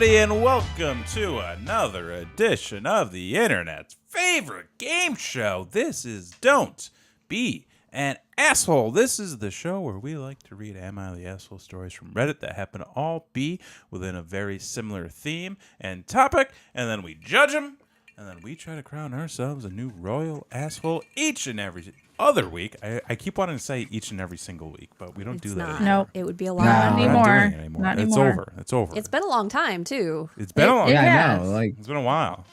And welcome to another edition of the internet's favorite game show. This is Don't Be an Asshole. This is the show where we like to read Am I the Asshole stories from Reddit that happen to all be within a very similar theme and topic, and then we judge them, and then we try to crown ourselves a new royal asshole each and every other week. I keep wanting to say each and every single week, but we don't do that anymore. No, it would be a lot. Not anymore. Not anymore. It's over. It's been a long time too. It's been a long time. Yeah, I know. Like it's been a while.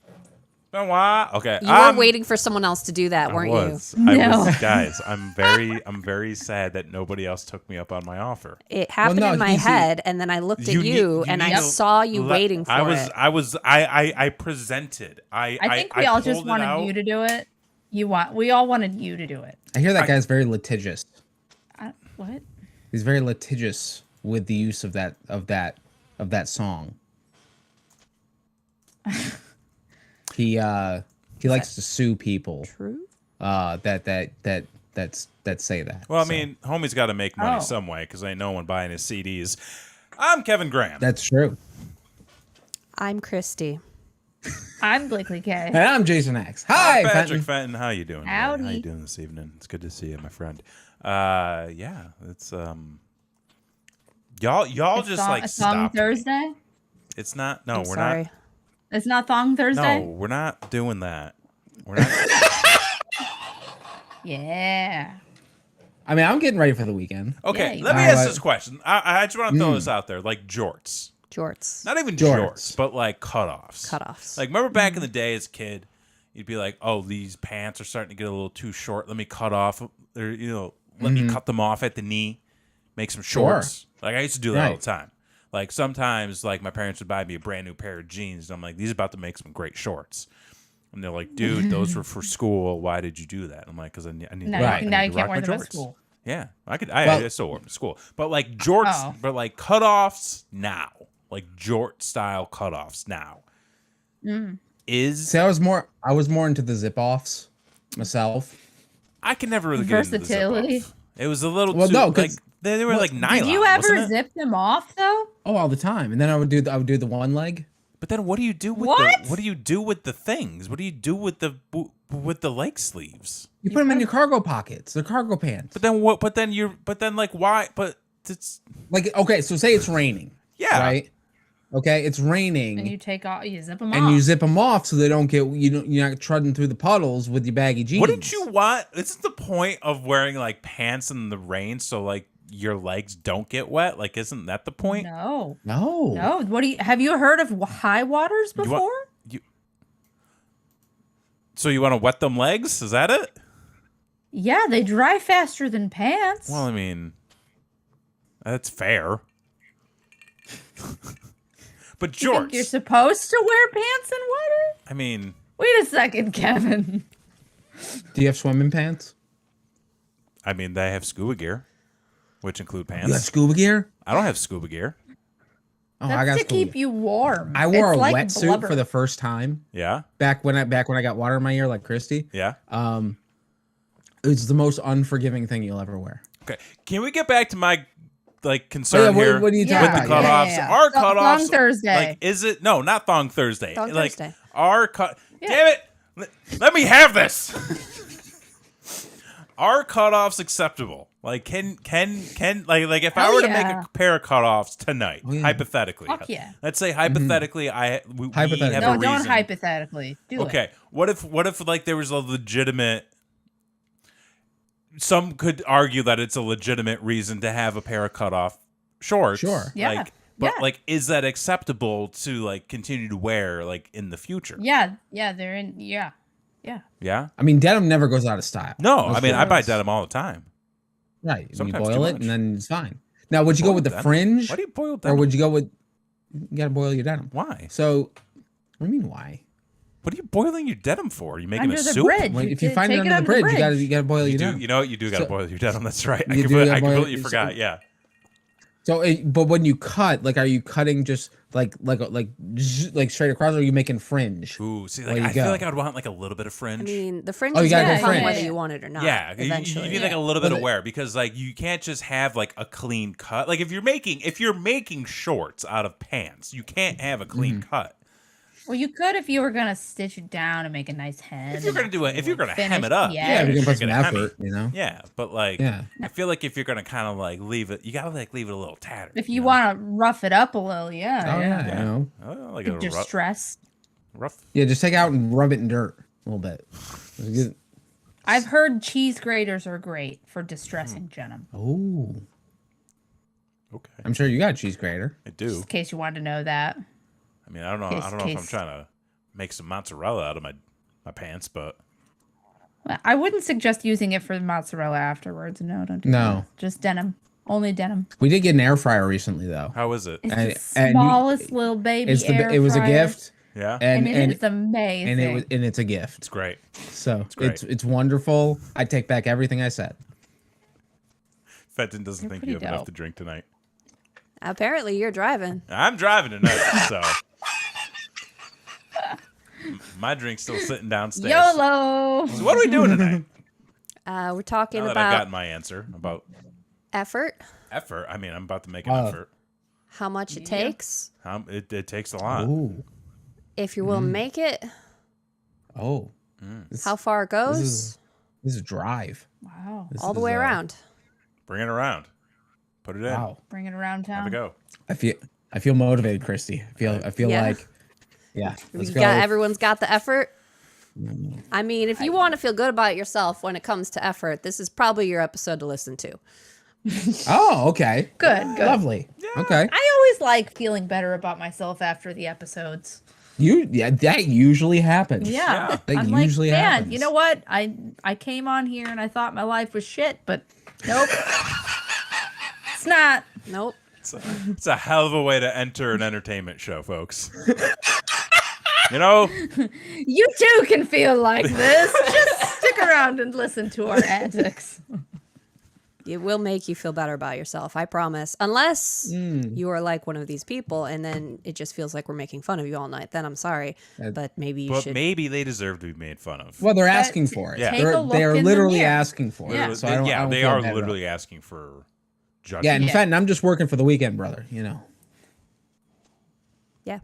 It's been a while. Okay. You were waiting for someone else to do that, weren't you? I was, guys. I'm very sad that nobody else took me up on my offer. It happened in my head, and then I looked at you and I saw you waiting for it. I presented. I think we all just wanted you to do it. We all wanted you to do it. I hear that guy's very litigious. What? He's very litigious with the use of that song. He likes to sue people. True. That say that. Well, I mean, homie's got to make money some way because ain't no one buying his CDs. I'm Kevin Graham. That's true. I'm Christy. I'm Blakely K. And I'm Jason X. Hi, Patrick Fenton. How you doing? Howdy. How you doing this evening? It's good to see you, my friend. Yeah, it's y'all it's just thong, like it's Thong Thursday. It's not. No, I'm we're sorry. not. It's not Thong Thursday. No, we're not doing that. We're not. Yeah. I mean, I'm getting ready for the weekend. Okay, Yeah, let me ask this question. I just want to throw this out there, like jorts. Jorts. Not even jorts, but like cutoffs. Cutoffs. Like, remember back in the day as a kid, you'd be like, "Oh, these pants are starting to get a little too short. Let me cut off, or let me cut them off at the knee, make some shorts." Like I used to do that all the time. Like sometimes, like my parents would buy me a brand new pair of jeans, and I'm like, "These are about to make some great shorts." And they're like, "Dude, those were for school. Why did you do that?" I'm like, "Because I need now to you can't rock wear my them jorts." at school. Yeah, I still wear them at school, but like jorts, but like cutoffs now. Like jort style cutoffs now. See, I was more into the zip offs myself. I can never really get into the zip off. It was a little too like they were like nylon. Did you ever zip them off though? Oh, all the time. And then I would do the one leg. But then what do you do with what do you do with the things? What do you do with the leg sleeves? You put them in your cargo pockets, the cargo pants. But then what? But then like why? But it's like okay. So say it's raining. Yeah. Right. Okay, it's raining. And you zip them off. And you zip them off so they don't get you're not trudging through the puddles with your baggy jeans. Wouldn't you want? Isn't the point of wearing like pants in the rain so like your legs don't get wet? Like, isn't that the point? No. No. What have you heard of high waters before? So you want to wet them legs? Is that it? Yeah, they dry faster than pants. Well, I mean, that's fair. But jorts. You think you're supposed to wear pants in water? I mean, wait a second, Kevin. Do you have swimming pants? I mean, they have scuba gear, which include pants. You have scuba gear? I don't have scuba gear. Oh, That's I got to keep you warm. I wore a like wetsuit blubber. for the first time. Yeah. Back when I got water in my ear like Christy. Yeah. It's the most unforgiving thing you'll ever wear. Okay. Can we get back to my concern here what are you with talking the about? cutoffs? Our cutoffs. Thong Thursday. Like, is it? No, not Thong Thursday. Thong like, Thursday. Our cut. Yeah. Damn it! Let me have this. Are cutoffs acceptable? Like, can like if I were to make a pair of cutoffs tonight, hypothetically, let's say hypothetically, we have a reason. Don't hypothetically do it. Okay, what if like there was a legitimate? Some could argue that it's a legitimate reason to have a pair of cutoff shorts. Sure, yeah. Like, is that acceptable to like continue to wear like in the future? Yeah, they're in. Yeah. I mean, denim never goes out of style. No, I mean I buy denim all the time. Right. Sometimes you too boil it much. and then it's fine. Now, would you go with the fringe? Why do you boil Or denim? would you go with gotta boil your denim. Why? So, what do you mean why? What are you boiling your denim for? Are you making Under a the soup? bridge. Well, if you find it under the bridge, you gotta boil your denim. You know what? You do gotta boil your denim. That's right. I You do gotta boil- completely forgot. Yeah. So, but when you cut, like, are you cutting just like straight across, or are you making fringe? Ooh, see, like I feel like I'd want like a little bit of fringe. I mean, the fringe Oh, you is gotta gonna go come fringe. whether you want it or not. Yeah, eventually. you need like a little bit of wear because like you can't just have like a clean cut. Like if you're making shorts out of pants, you can't have a clean cut. Well, you could if you were gonna stitch it down and make a nice head. If you're gonna if you're gonna hem finish it up, the Yeah, if you're gonna put some hem effort, it. you know. Yeah, but like, Yeah. I feel like if you're gonna kind of like leave it, you gotta like leave it a little tattered. If you want to rough it up a little, yeah. Oh yeah, you know. Oh, like You're a distressed. rough. Yeah, just take it out and rub it in dirt a little bit. I've heard cheese graters are great for distressing denim. Oh, Okay, I'm sure you got a cheese grater. I Just do. in case you wanted to know that. I mean, I don't know. I don't know if I'm trying to make some mozzarella out of my pants, but Well, I wouldn't suggest using it for mozzarella afterwards. No, don't do No. that. Just denim. Only denim. We did get an air fryer recently, though. how is it? It's And the smallest little baby air it was a fryer. gift, Yeah, and It's amazing. and it's a gift. it's great. So great. it's wonderful. I take back everything I said. Fenton doesn't You're think pretty you have enough dope. to drink tonight. Apparently, you're driving. I'm driving tonight, so my drink's still sitting downstairs. YOLO. So what are we doing tonight? We're talking Now that I've about gotten my answer about effort, effort, I mean, I'm about to make an effort. how much it takes, It takes a lot. Ooh, if you're willing to make it, oh, how far it goes, this is drive. Wow. This all the is, way around. Bring it around. Put it in. Wow, Bring it around town. Have a go. I feel motivated, Christy. I feel Yeah. like, yeah. Let's go. Everyone's got the effort. I mean, if you want to feel good about yourself when it comes to effort, this is probably your episode to listen to. Oh, okay. Good. Lovely. Okay. I always like feeling better about myself after the episodes. That usually happens. Yeah. That I'm usually like, man, happens. you know what? I came on here and I thought my life was shit, but nope. It's not. Nope. It's a hell of a way to enter an entertainment show, folks. You know, You too can feel like this. Just stick around and listen to our antics. It will make you feel better about yourself, I promise. Unless you are like one of these people and then it just feels like we're making fun of you all night. Then I'm sorry. But maybe you should. maybe they deserve to be made fun of. Well, they're asking for it. Yeah. Take a look They are in the literally mirror. asking for Yeah. it. So I don't they feel are bad about literally it. asking for judgment. Yeah, and Yeah. Fenton, I'm just working for the weekend, brother. You know. Yeah.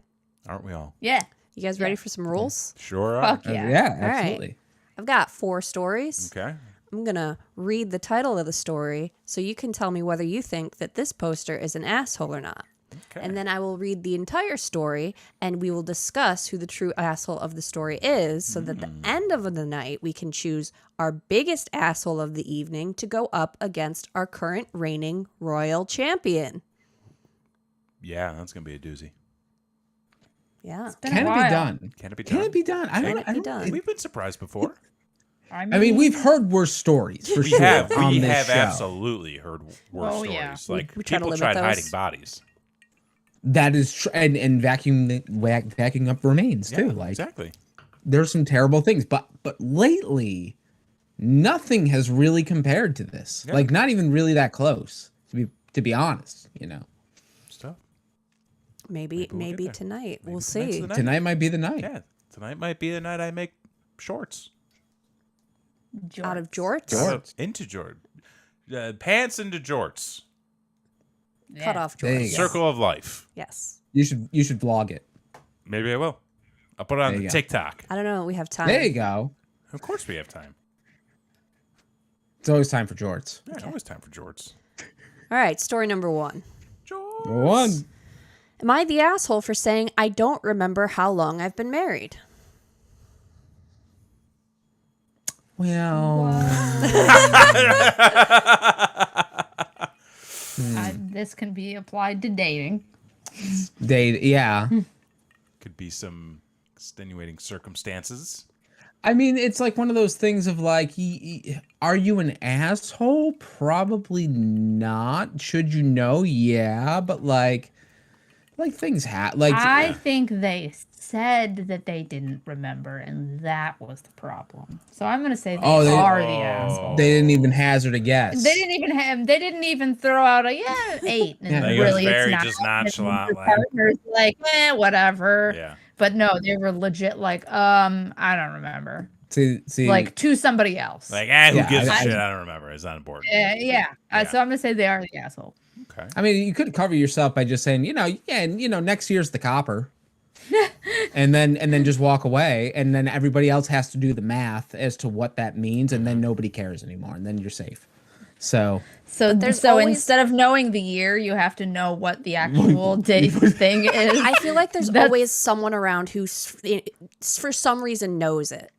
Aren't we all? Yeah. You guys ready for some rules? Sure are. Fuck yeah. Yeah, All right. absolutely. I've got 4 stories. Okay. I'm going to read the title of the story so you can tell me whether you think that this poster is an asshole or not. Okay. And then I will read the entire story and we will discuss who the true asshole of the story is so that at the end of the night we can choose our biggest asshole of the evening to go up against our current reigning royal champion. Yeah, that's gonna be a doozy. Yeah. Been Can a it be while. done? Can it be done? Can it be done? I Can it be don't. done? We've been surprised before. I mean, we've heard worse stories for We sure. have. on We this have show. absolutely heard worse Oh, stories. yeah. Like We try to people limit tried those. hiding bodies. That is true, and vacuuming up remains too. Like exactly. there's some terrible things, but lately, nothing has really compared to this. Yeah. Like not even really that close. To be honest, you know. Stuff. Maybe we'll get there. tonight. Maybe We'll tonight's see. the night. Tonight might be the night. Yeah. Tonight might be the night I make shorts. Out of jorts? Into jort. Pants into jorts. Cut off There you jorts. go. Circle of life. Yes. You should vlog it. Maybe I will. I'll put it on There the you go. TikTok. I don't know. We have time. There you go. Of course we have time. It's always time for jorts. Yeah, always time for jorts. All right. Story number 1. Jorts. One. Am I the asshole for saying I don't remember how long I've been married? Well, This can be applied to dating. yeah. Could be some extenuating circumstances. I mean, it's like one of those things of like, are you an asshole? Probably not. Should you know? Yeah, but like, Like things like I think they said that they didn't remember, and that was the problem. So I'm gonna say they are the asshole. they didn't even hazard a guess. They didn't even throw out a 8. And Yeah. really, Very it's not. just nonchalant, The like- partner's like, whatever. Yeah. But no, they were legit like, I don't remember. See, Like to somebody else. Like, who Yeah, gives a I- shit? I don't remember. It's not important. Yeah. So I'm gonna say they are the asshole. Okay. I mean, you could cover yourself by just saying, next year's the copper, and then just walk away, and then everybody else has to do the math as to what that means, and then nobody cares anymore, and then you're safe. So there's always- instead of knowing the year, you have to know what the actual date thing is. I feel like there's That's- always someone around who, for some reason, knows it.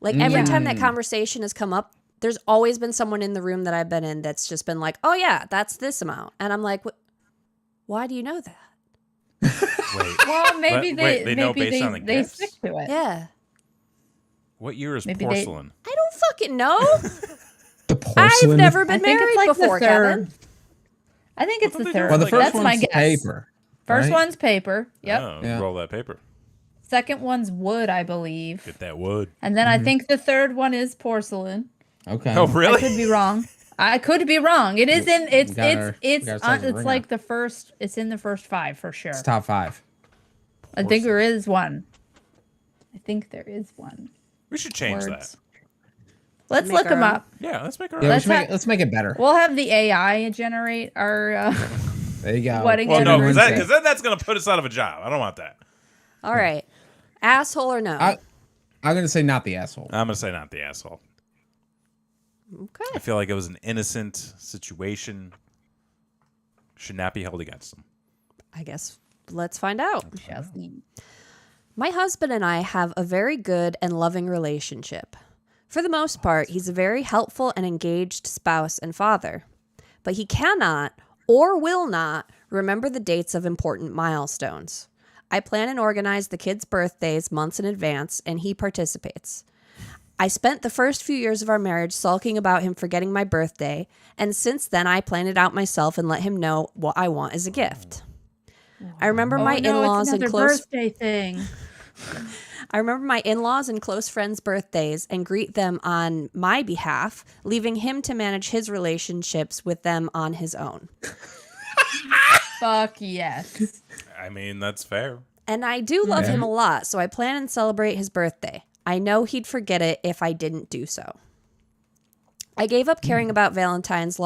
Like every time that conversation has come up, there's always been someone in the room that I've been in that's just been like, "Oh yeah, that's this amount," and I'm like, "Why do you know that?" Wait. Well, maybe Wait, they know maybe based on the they gifts? stick to it. Yeah, What year is Maybe porcelain? I don't fucking know. the I've porcelain. never I been think married it's like before, the third. Kevin. I think it's What the do they do third. Well, the Like, first That's my one's guess. paper. First right? one's paper. Yep. Oh, Yeah. roll that paper. Second one's wood, I believe. Get that wood. And then I think the third one is porcelain. Okay. Oh, I really? could be wrong. I could be wrong. It is in it's We got our- we got ourselves a it's ringer. like the first. It's in the first 5 for sure. It's top 5. I think there is one. I think there is one. We should change Words. that. Let's Make look our them own. up. Yeah, let's make our Yeah, own. let's make it better. We'll have the AI generate our. There you go. Wedding Well, no, Everyone's because safe. then that's going to put us out of a job. I don't want that. All right, asshole or no? I'm gonna say not the asshole. I'm going to say not the asshole. I Okay. feel like it was an innocent situation. Should not be held against them. I guess let's find out. Jasmine. My husband and I have a very good and loving relationship. For the most part, he's a very helpful and engaged spouse and father. But he cannot or will not remember the dates of important milestones. I plan and organize the kids' birthdays months in advance, and he participates. I spent the first few years of our marriage sulking about him forgetting my birthday, and since then I plan it out myself and let him know what I want as a gift. I remember my in-laws and close birthday thing. I remember my in-laws and close friends' birthdays and greet them on my behalf, leaving him to manage his relationships with them on his own. Fuck yes. I mean, that's fair. And I do love him a lot, so I plan and celebrate his birthday. I know he'd forget it if I didn't do so. I gave up caring about Valentine's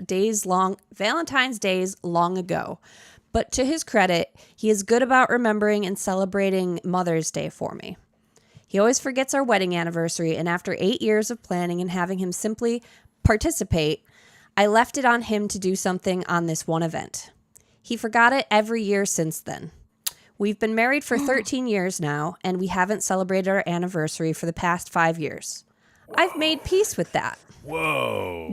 days long ago. But to his credit, he is good about remembering and celebrating Mother's Day for me. He always forgets our wedding anniversary, and after 8 years of planning and having him simply participate, I left it on him to do something on this one event. He forgot it every year since then. We've been married for 13 years now, and we haven't celebrated our anniversary for the past 5 years. I've made peace with that. Whoa.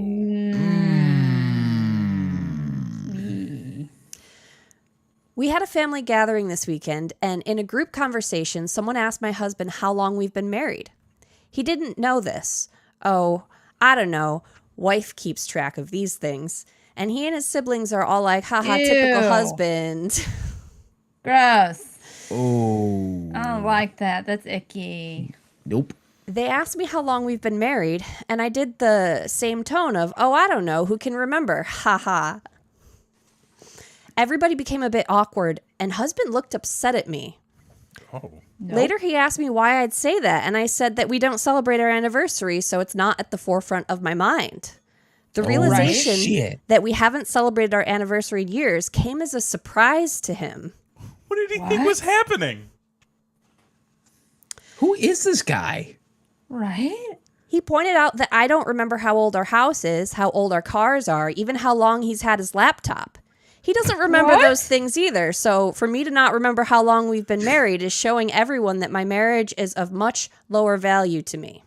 We had a family gathering this weekend, and in a group conversation, someone asked my husband how long we've been married. He didn't know this. Oh, I don't know. Wife keeps track of these things. And he and his siblings are all like, haha, typical Ew. husband. Gross. Oh. I don't like that. That's icky. Nope. They asked me how long we've been married, and I did the same tone of, oh, I don't know. Who can remember? Haha. Everybody became a bit awkward, and husband looked upset at me. Oh. Later, he asked me why I'd say that, and I said that we don't celebrate our anniversary, so it's not at the forefront of my mind. The realization shit. that we haven't celebrated our anniversary in years came as a surprise to him. What did he think was happening? Who is this guy? Right? He pointed out that I don't remember how old our house is, how old our cars are, even how long he's had his laptop. He doesn't remember What? those things either, so for me to not remember how long we've been married is showing everyone that my marriage is of much lower value to me.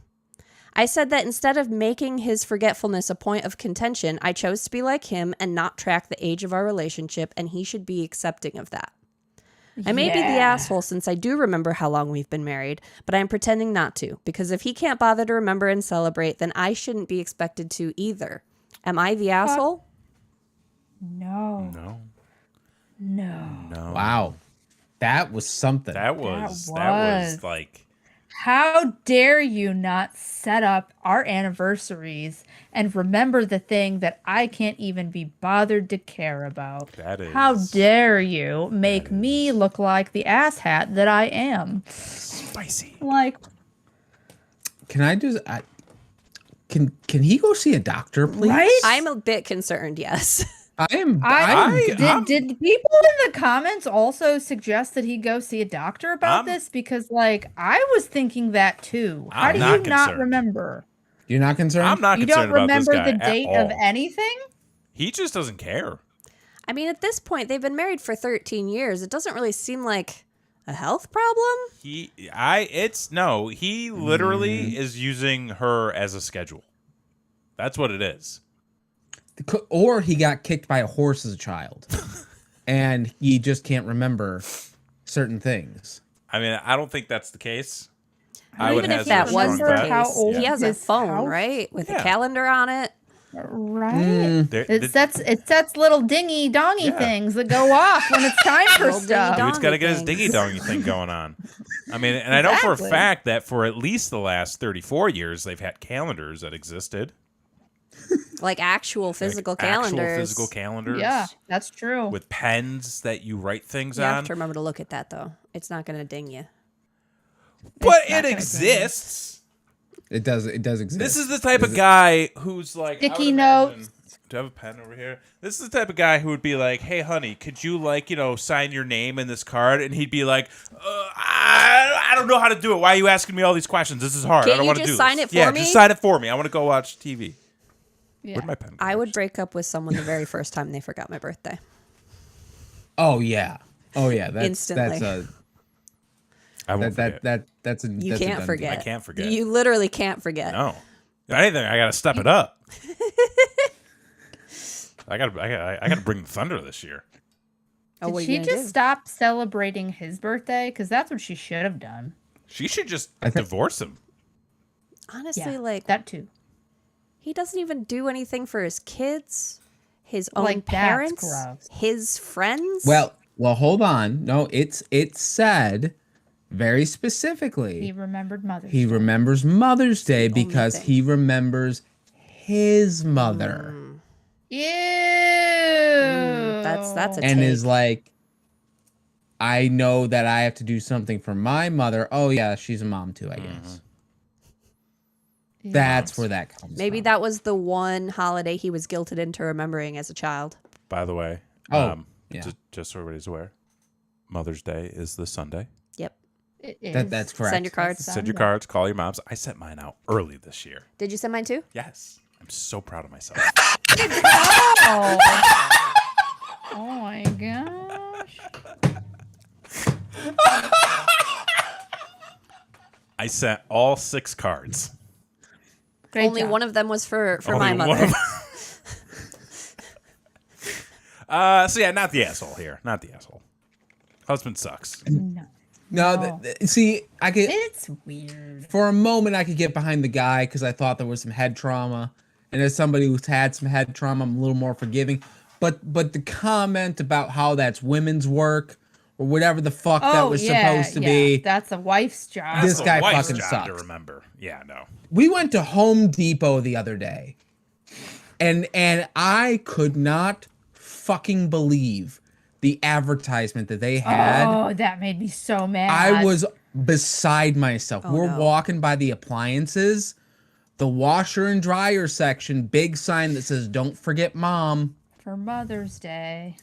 I said that instead of making his forgetfulness a point of contention, I chose to be like him and not track the age of our relationship, and he should be accepting of that. I may be the Yeah. asshole since I do remember how long we've been married, but I'm pretending not to, because if he can't bother to remember and celebrate, then I shouldn't be expected to either. Am I the asshole? No. No. No. Wow. That was something. That was like, how dare you not set up our anniversaries and remember the thing that I can't even be bothered to care about? that is. How dare you make me look like the asshat that I am? Spicy. Like, Can I just can he go see a doctor, please? right? I'm a bit concerned, yes. Did people in the comments also suggest that he go see a doctor about this? Because, like, I was thinking that too. How do you not concerned. remember? You're not concerned? I'm not You concerned don't about this remember guy the date at of all. anything? He just doesn't care. I mean, at this point, they've been married for 13 years. It doesn't really seem like a health problem. He literally is using her as a schedule. That's what it is. Or he got kicked by a horse as a child, and he just can't remember certain things. I mean, I don't think that's the case. Even if that was the case, how old he has a his phone, house- right, with a calendar on it. Right. It sets little dingy dongy things that go off when it's time for Little stuff. dingy Dude's got to get his things. dingy dongy thing going on. I mean, and I know for a fact that for at least the last 34 years, they've had calendars that existed. Like actual physical Like calendars. Actual physical calendars. Yeah, that's true. With pens that you write things You on. have to remember to look at that, though. It's not going to ding you. But It's not it gonna exists. It does exist. This is the type of guy who's like, I would Sticky imagine- notes. Do I have a pen over here? This is the type of guy who would be like, hey, honey, could you, like, sign your name in this card? And he'd be like, I don't know how to do it. Why are you asking me all these questions? This is hard. Can't I don't you want to do just this. sign it for yeah, me? just sign it for me. I want to go watch TV. Yeah. Where'd my pen go? I would break up with someone the very first time they forgot my birthday. Oh yeah. That's Instantly. I won't forget. That's a You that's a can't done forget. I can't forget. You literally can't forget. No. If anything, I got to step it up. I got to bring the thunder this year. Oh, what Did are you she gonna just do? stop celebrating his birthday? Because that's what she should have done. She should just I think- divorce him. Honestly, Yeah, like, that too. he doesn't even do anything for his kids, his own Like, that's parents, gross. his friends. Well, hold on. No, it said very specifically He remembered Mother's he Day. remembers Mother's Day the only because thing. he remembers his mother Ew. that's a and take. is like, I know that I have to do something for my mother. Oh yeah, she's a mom too, I guess. That's where that comes Maybe from. that was the one holiday he was guilted into remembering as a child. By the way, Oh, yeah. just so everybody's aware, Mother's Day is this Sunday. Yep. That's correct. Send your cards. Send your cards, call your moms. I sent mine out early this year. Did you send mine too? Yes. I'm so proud of myself. Oh. Oh my gosh. I sent all 6 cards. Great Only job. one of them was for Only my one mother. of so yeah, not the asshole here. Not the asshole. Husband sucks. No. No, see, I could It's weird. for a moment I could get behind the guy because I thought there was some head trauma, and as somebody who's had some head trauma, I'm a little more forgiving. But the comment about how that's women's work or whatever the fuck that was supposed to be. That's a wife's job. This That's a guy wife's fucking job sucks. to remember. Yeah, no. We went to Home Depot the other day, and I could not fucking believe the advertisement that they had. Oh, that made me so mad. I was beside myself. Oh, We're no. walking by the appliances, the washer and dryer section, big sign that says "Don't forget Mom." for Mother's Day.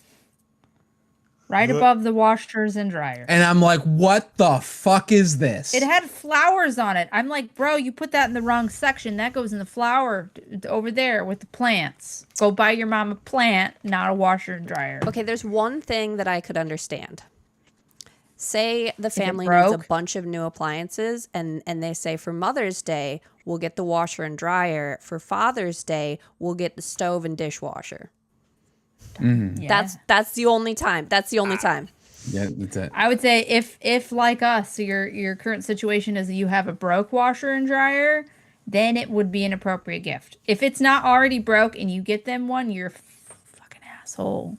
Right above the washers and dryers. And I'm like, what the fuck is this? It had flowers on it. I'm like, bro, you put that in the wrong section. That goes in the flower over there with the plants. Go buy your mom a plant, not a washer and dryer. Okay, there's one thing that I could understand. Say the it family needs a broke? bunch of new appliances and they say for Mother's Day, we'll get the washer and dryer. For Father's Day, we'll get the stove and dishwasher. Yeah. That's the only time. That's the only time. Yeah, that's it. I would say if like us, your current situation is that you have a broke washer and dryer, then it would be an appropriate gift. If it's not already broke and you get them one, you're a fucking asshole.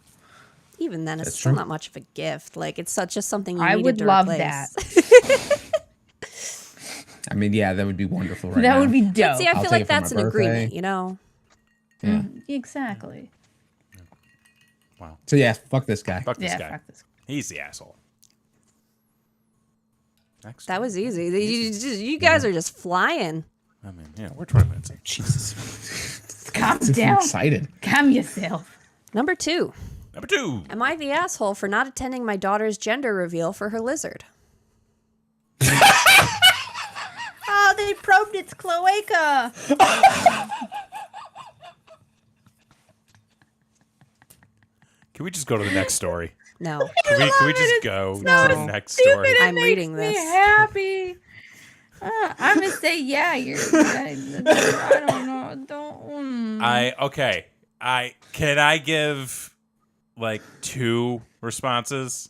Even then, it's That's still true. not much of a gift. Like, it's such just something you I needed would to love replace. that. I mean, yeah, that would be wonderful right That now. would be But dope. see, I I'll feel take like it for that's my an agreement, birthday. you know? Yeah. Exactly. So yeah, fuck this guy. Fuck this Yeah, guy. fuck this. He's the asshole. Next. That was easy. You guys are just flying. I mean, yeah, we're 20 minutes in. Jesus. Calm I'm down. excited. Calm yourself. Number 2. Number 2. Am I the asshole for not attending my daughter's gender reveal for her lizard? Oh, they probed its cloaca. Can we just go to the next story? No. Can we just go to No. the next story? I'm reading Makes me this. happy. I'm gonna say yeah. I don't know. Can I give like 2 responses?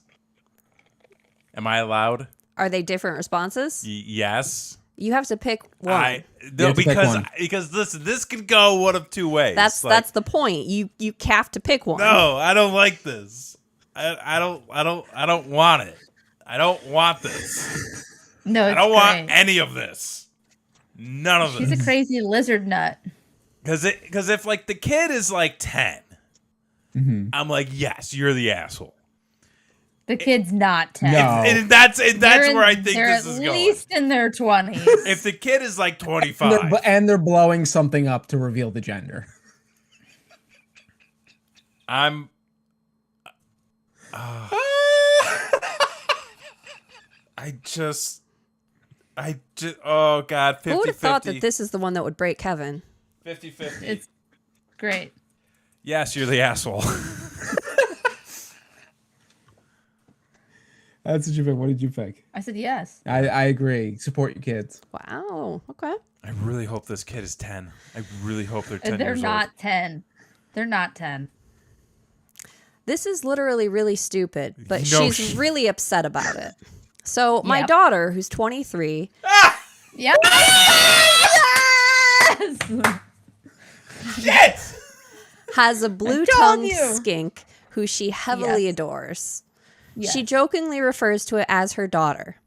Am I allowed? Are they different responses? Yes. You have to pick one. have to pick one. because listen, this could go one of 2 ways. That's the point. You have to pick one. No, I don't like this. I don't want it. I don't want this. No, I it's don't want great. any of this. None of She's this. a crazy lizard nut. Because if like the kid is like 10, I'm like, yes, you're the asshole. The kid's not 10. No. And that's where I think they're this is at going. least in their 20s. If the kid is like 25, And they're blowing something up to reveal the gender. I'm. Oh God, 50-50. Who would have thought that this is the one that would break Kevin? 50-50. It's great. Yes, you're the asshole. That's what you pick. What did you pick? I said yes. I agree. Support your kids. Wow. Okay. I really hope this kid is 10. I really hope they're 10 They're years not old. 10. They're not 10. This is literally really stupid, but No she's shit. really upset about it. So my Yep. daughter, who's 23, Yeah. Yes! Shit! has a blue-tongued you. skink who she heavily Yes. adores. Yes. She jokingly refers to it as her daughter.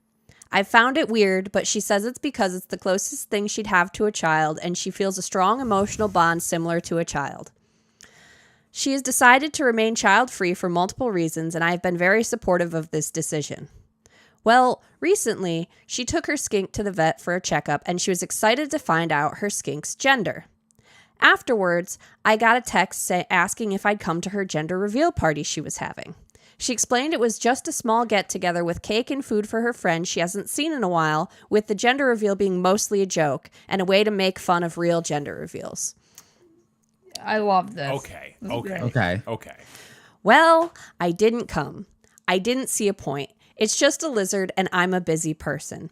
I found it weird, but she says it's because it's the closest thing she'd have to a child, and she feels a strong emotional bond similar to a child. She has decided to remain child-free for multiple reasons, and I have been very supportive of this decision. Well, recently, she took her skink to the vet for a checkup, and she was excited to find out her skink's gender. Afterwards, I got a text asking if I'd come to her gender reveal party she was having. She explained it was just a small get-together with cake and food for her friend she hasn't seen in a while, with the gender reveal being mostly a joke and a way to make fun of real gender reveals. I love this. Okay. Okay. Okay. Okay. Well, I didn't come. I didn't see a point. It's just a lizard, and I'm a busy person.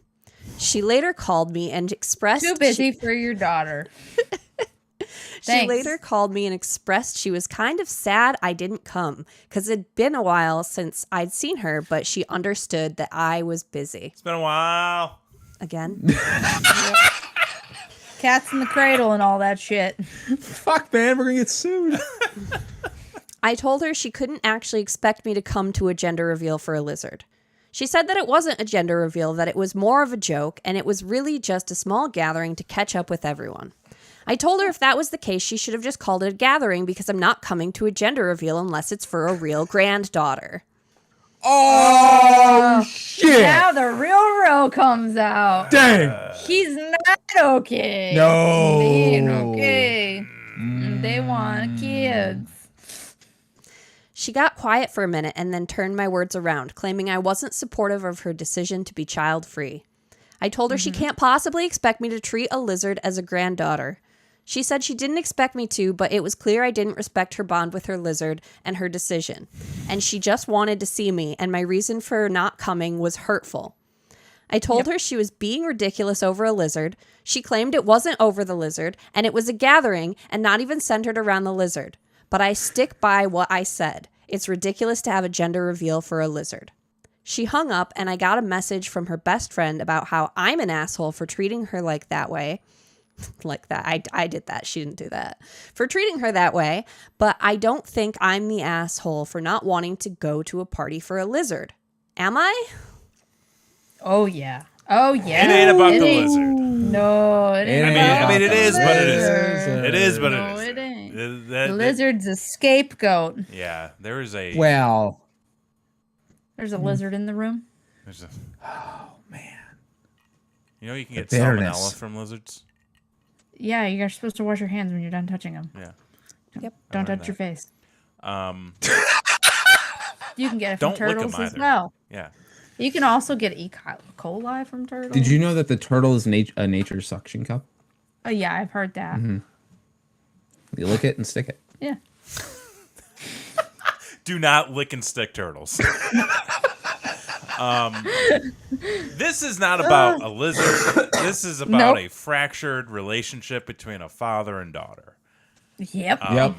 She later called me and expressed... Too busy for your daughter. She Thanks. later called me and expressed she was kind of sad I didn't come because it'd been a while since I'd seen her, but she understood that I was busy. It's been a while. Again? Cats in the cradle and all that shit. Fuck, man, we're gonna get sued. I told her she couldn't actually expect me to come to a gender reveal for a lizard. She said that it wasn't a gender reveal, that it was more of a joke, and it was really just a small gathering to catch up with everyone. I told her if that was the case, she should have just called it a gathering because I'm not coming to a gender reveal unless it's for a real granddaughter. Oh shit! Now the real comes out. Dang! He's not okay. No. Being okay. They want kids. She got quiet for a minute and then turned my words around, claiming I wasn't supportive of her decision to be child-free. I told her she can't possibly expect me to treat a lizard as a granddaughter. She said she didn't expect me to, but it was clear I didn't respect her bond with her lizard and her decision. And she just wanted to see me, and my reason for not coming was hurtful. I told her she was being ridiculous over a lizard. She claimed it wasn't over the lizard, and it was a gathering and not even centered around the lizard. But I stick by what I said. It's ridiculous to have a gender reveal for a lizard. She hung up, and I got a message from her best friend about how I'm an asshole for treating her like that way. like that. I did that. She didn't do that. For treating her that way, but I don't think I'm the asshole for not wanting to go to a party for a lizard. Am I? Oh yeah. Oh yeah. It ain't about It the ain't. lizard. No, it ain't. I mean, it is, but it lizard. isn't. It is, but No, it it ain't. isn't. The lizard's a scapegoat. Yeah, there is a. Well, There's a lizard in the room. There's a, oh man. you know, you can get bitterness. salmonella from lizards. Yeah, you're supposed to wash your hands when you're done touching them. Yeah. Yep. Don't learned touch your face. Um. You can get it from Don't lick 'em turtles as either. well. Yeah. You can also get E. coli from turtles. Did you know that the turtle is a nature suction cup? Oh yeah, I've heard that. Mm-hmm. You lick it and stick it. Yeah. Do not lick and stick turtles. This is not about a lizard. This is about a fractured relationship between a father and daughter. Yep. Yep.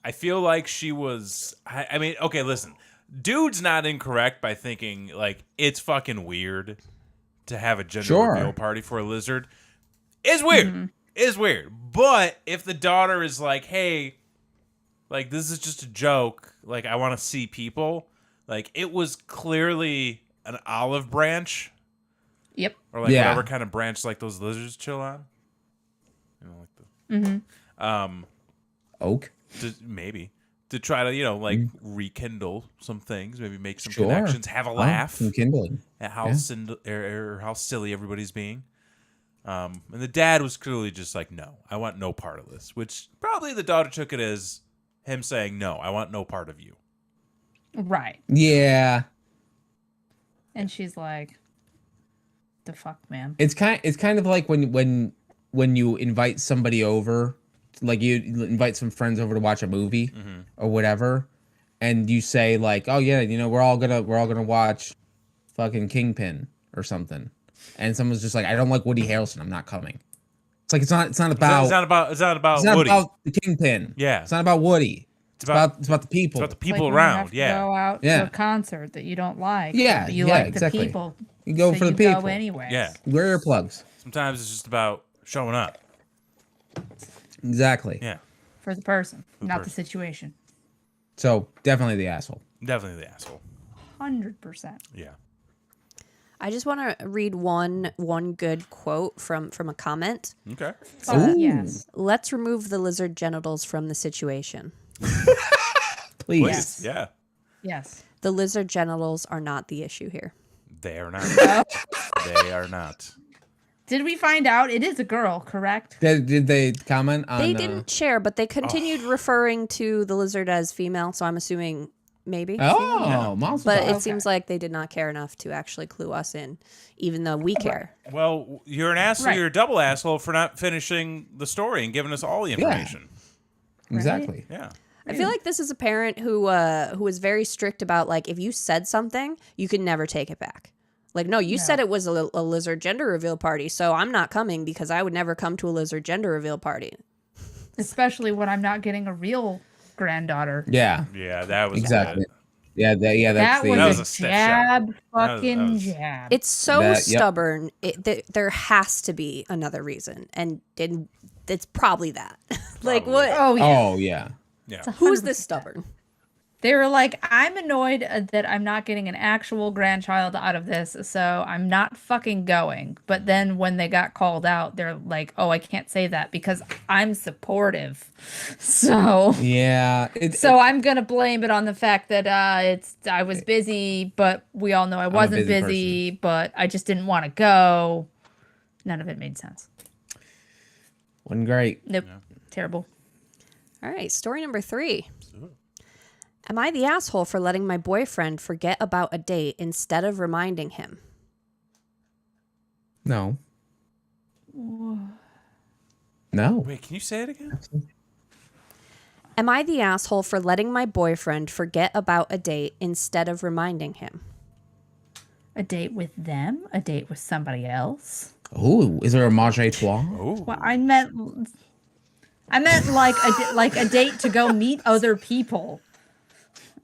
I feel like she was. I mean, okay, listen. Dude's not incorrect by thinking like it's fucking weird to have a gender reveal party for a lizard. It's weird. Mm-hmm. It's weird. But if the daughter is like, hey, like this is just a joke, like I want to see people, like it was clearly an olive branch. Yep. Or like whatever kind of branch like those lizards chill on. You know, like the Oak. maybe to try to, you know, like rekindle some things, maybe make some Sure. connections, have a laugh Some kindling. at how how silly everybody's being. And the dad was clearly just like, no, I want no part of this, which probably the daughter took it as him saying, no, I want no part of you. Right. Yeah. And she's like, "The fuck, man." It's kind of like when you invite somebody over, like you invite some friends over to watch a movie or whatever, and you say like, "Oh yeah, you know, we're all gonna watch fucking Kingpin or something," and someone's just like, "I don't like Woody Harrelson, I'm not coming." It's like it's not about Woody. about the Kingpin. Yeah. It's not about Woody. It's about the It's people. about the It's people like when you around. have to Yeah. Go out Yeah. to a concert that you don't like. Yeah, But you yeah, like exactly. the people. You go so for the you people. Go anyway. Yeah. Wear earplugs. Sometimes it's just about showing up. Exactly. Yeah. For the person, not the person. situation. So definitely the asshole. Definitely the asshole. 100%. Yeah. I just want to read one good quote from a comment. Okay. Ooh. Yes. Let's remove the lizard genitals from the situation. Please. Please. Yeah. Yes. The lizard genitals are not the issue here. They are not. They are not. Did we find out it is a girl, correct? Did they comment on? They didn't share, but they continued referring to the lizard as female, so I'm assuming maybe. Oh, Mazel But tov. it seems like they did not care enough to actually clue us in, even though we care. Well, you're an asshole. Right. You're a double asshole for not finishing the story and giving us all the information. Exactly. Yeah. I feel like this is a parent who is very strict about, like, if you said something, you can never take it back. Like, no, you said it was a lizard gender reveal party, so I'm not coming because I would never come to a lizard gender reveal party. Especially when I'm not getting a real granddaughter. Yeah. Yeah, that was Exactly. bad. Yeah. That's That the. That was was a a step jab, shot. fucking was- jab. It's so Yep. stubborn. There has to be another reason, and it's probably that. Like, what? Oh, yeah. Oh yeah. Yeah. Who's this stubborn? They were like, I'm annoyed that I'm not getting an actual grandchild out of this, so I'm not fucking going. But then when they got called out, they're like, oh, I can't say that because I'm supportive. So Yeah. so I'm going to blame it on the fact that I was busy, but we all know I wasn't busy busy, but I just didn't want to go. None of it made sense. Wasn't great. Nope. Terrible. All right, story number 3. Am I the asshole for letting my boyfriend forget about a date instead of reminding him? No. No. Wait, can you say it again? Am I the asshole for letting my boyfriend forget about a date instead of reminding him? A date with them? A date with somebody else? Ooh, is there a mage a trois? Oh. Well, I meant like a date to go meet other people.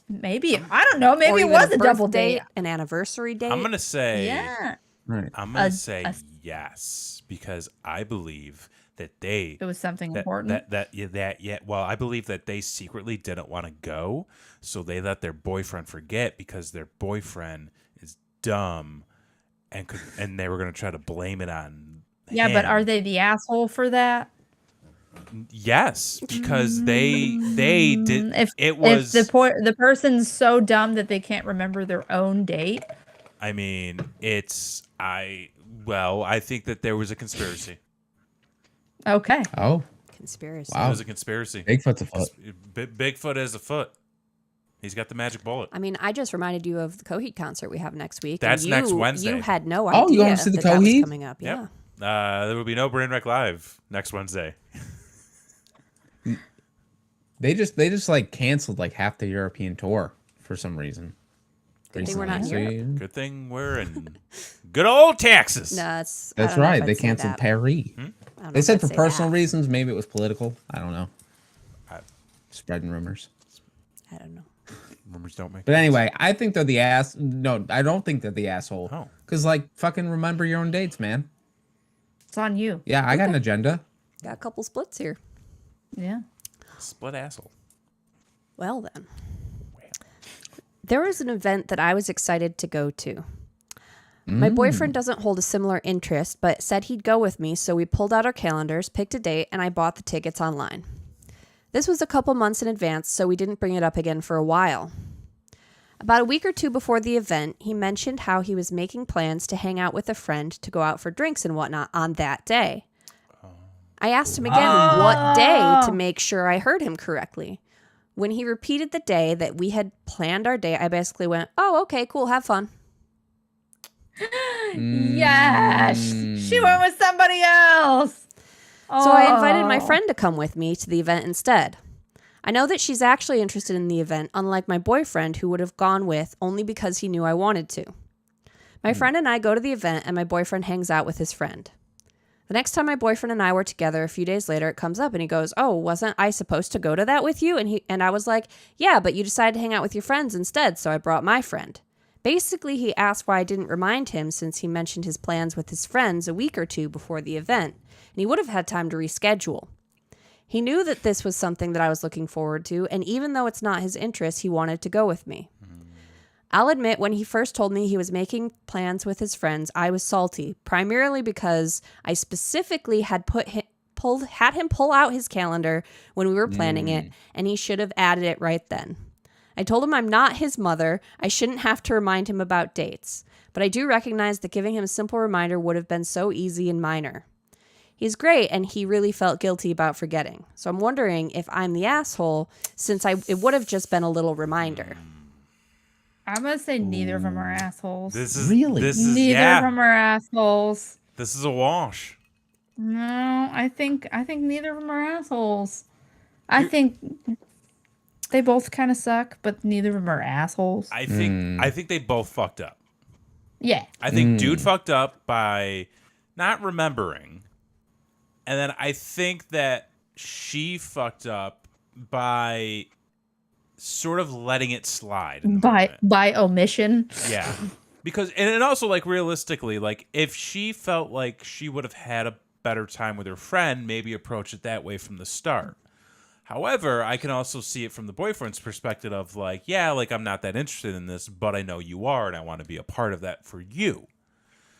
Maybe I don't know. Or Maybe it even was a double date. an anniversary date? I'm going to say Yeah. Right. I'm going A- to say a- yes because I believe It was something that, important. well, I believe that they secretly didn't want to go, so they let their boyfriend forget because their boyfriend is dumb, and they were going to try to blame it on Yeah, him. but are they the asshole for that? Yes, because they did. If If the person's so dumb that they can't remember their own date. I mean, I think that there was a conspiracy. Okay. Oh, Conspiracy. Wow. It was a conspiracy. Bigfoot's a foot. Bigfoot is a foot. He's got the magic bullet. I mean, I just reminded you of the Coheed concert we have next week. That's and next Wednesday. You had no idea Oh, you want to see the that was Coheed? coming up. Yep. Yeah. There will be no Brainwreck Live next Wednesday. They just like canceled like half the European tour for some reason. Good thing we're not recently. in So, Europe. Good thing we're in good old Texas. No, that's That's right. They canceled Paris. They said for personal reasons. Maybe it was political. I don't know. Spreading rumors. I don't know. Rumors don't make. But anyway, I think they're the ass. No, I don't think they're the asshole. Oh. Because like fucking remember your own dates, man. It's on you. Yeah, I got an agenda. Got a couple splits here. Yeah. Split asshole. Well then. There was an event that I was excited to go to. My boyfriend doesn't hold a similar interest, but said he'd go with me, so we pulled out our calendars, picked a date, and I bought the tickets online. This was a couple months in advance, so we didn't bring it up again for a while. About a week or two before the event, he mentioned how he was making plans to hang out with a friend to go out for drinks and whatnot on that day. I asked him again what day to make sure I heard him correctly. When he repeated the day that we had planned our date, I basically went, "Oh, okay, cool, have fun." Yeah, she went with somebody else. So I invited my friend to come with me to the event instead. I know that she's actually interested in the event, unlike my boyfriend, who would have gone with only because he knew I wanted to. My friend and I go to the event, and my boyfriend hangs out with his friend. The next time my boyfriend and I were together, a few days later, it comes up and he goes, "Oh, wasn't I supposed to go to that with you?" And I was like, "Yeah, but you decided to hang out with your friends instead, so I brought my friend." Basically, he asked why I didn't remind him since he mentioned his plans with his friends a week or two before the event, and he would have had time to reschedule. He knew that this was something that I was looking forward to, and even though it's not his interest, he wanted to go with me. I'll admit, when he first told me he was making plans with his friends, I was salty, primarily because I specifically had had him pull out his calendar when we were planning it, and he should have added it right then. I told him I'm not his mother. I shouldn't have to remind him about dates, but I do recognize that giving him a simple reminder would have been so easy and minor. He's great, and he really felt guilty about forgetting. So I'm wondering if I'm the asshole, since it would have just been a little reminder. I'm gonna say neither of them are assholes. Really? Neither of them are assholes. This is a wash. No, I think neither of them are assholes. I think they both kind of suck, but neither of them are assholes. I think they both fucked up. Yeah. I think dude fucked up by not remembering. And then I think that she fucked up by sort of letting it slide. By omission. Yeah. Because, and also, like, realistically, like, if she felt like she would have had a better time with her friend, maybe approach it that way from the start. However, I can also see it from the boyfriend's perspective of, like, yeah, like, I'm not that interested in this, but I know you are, and I want to be a part of that for you.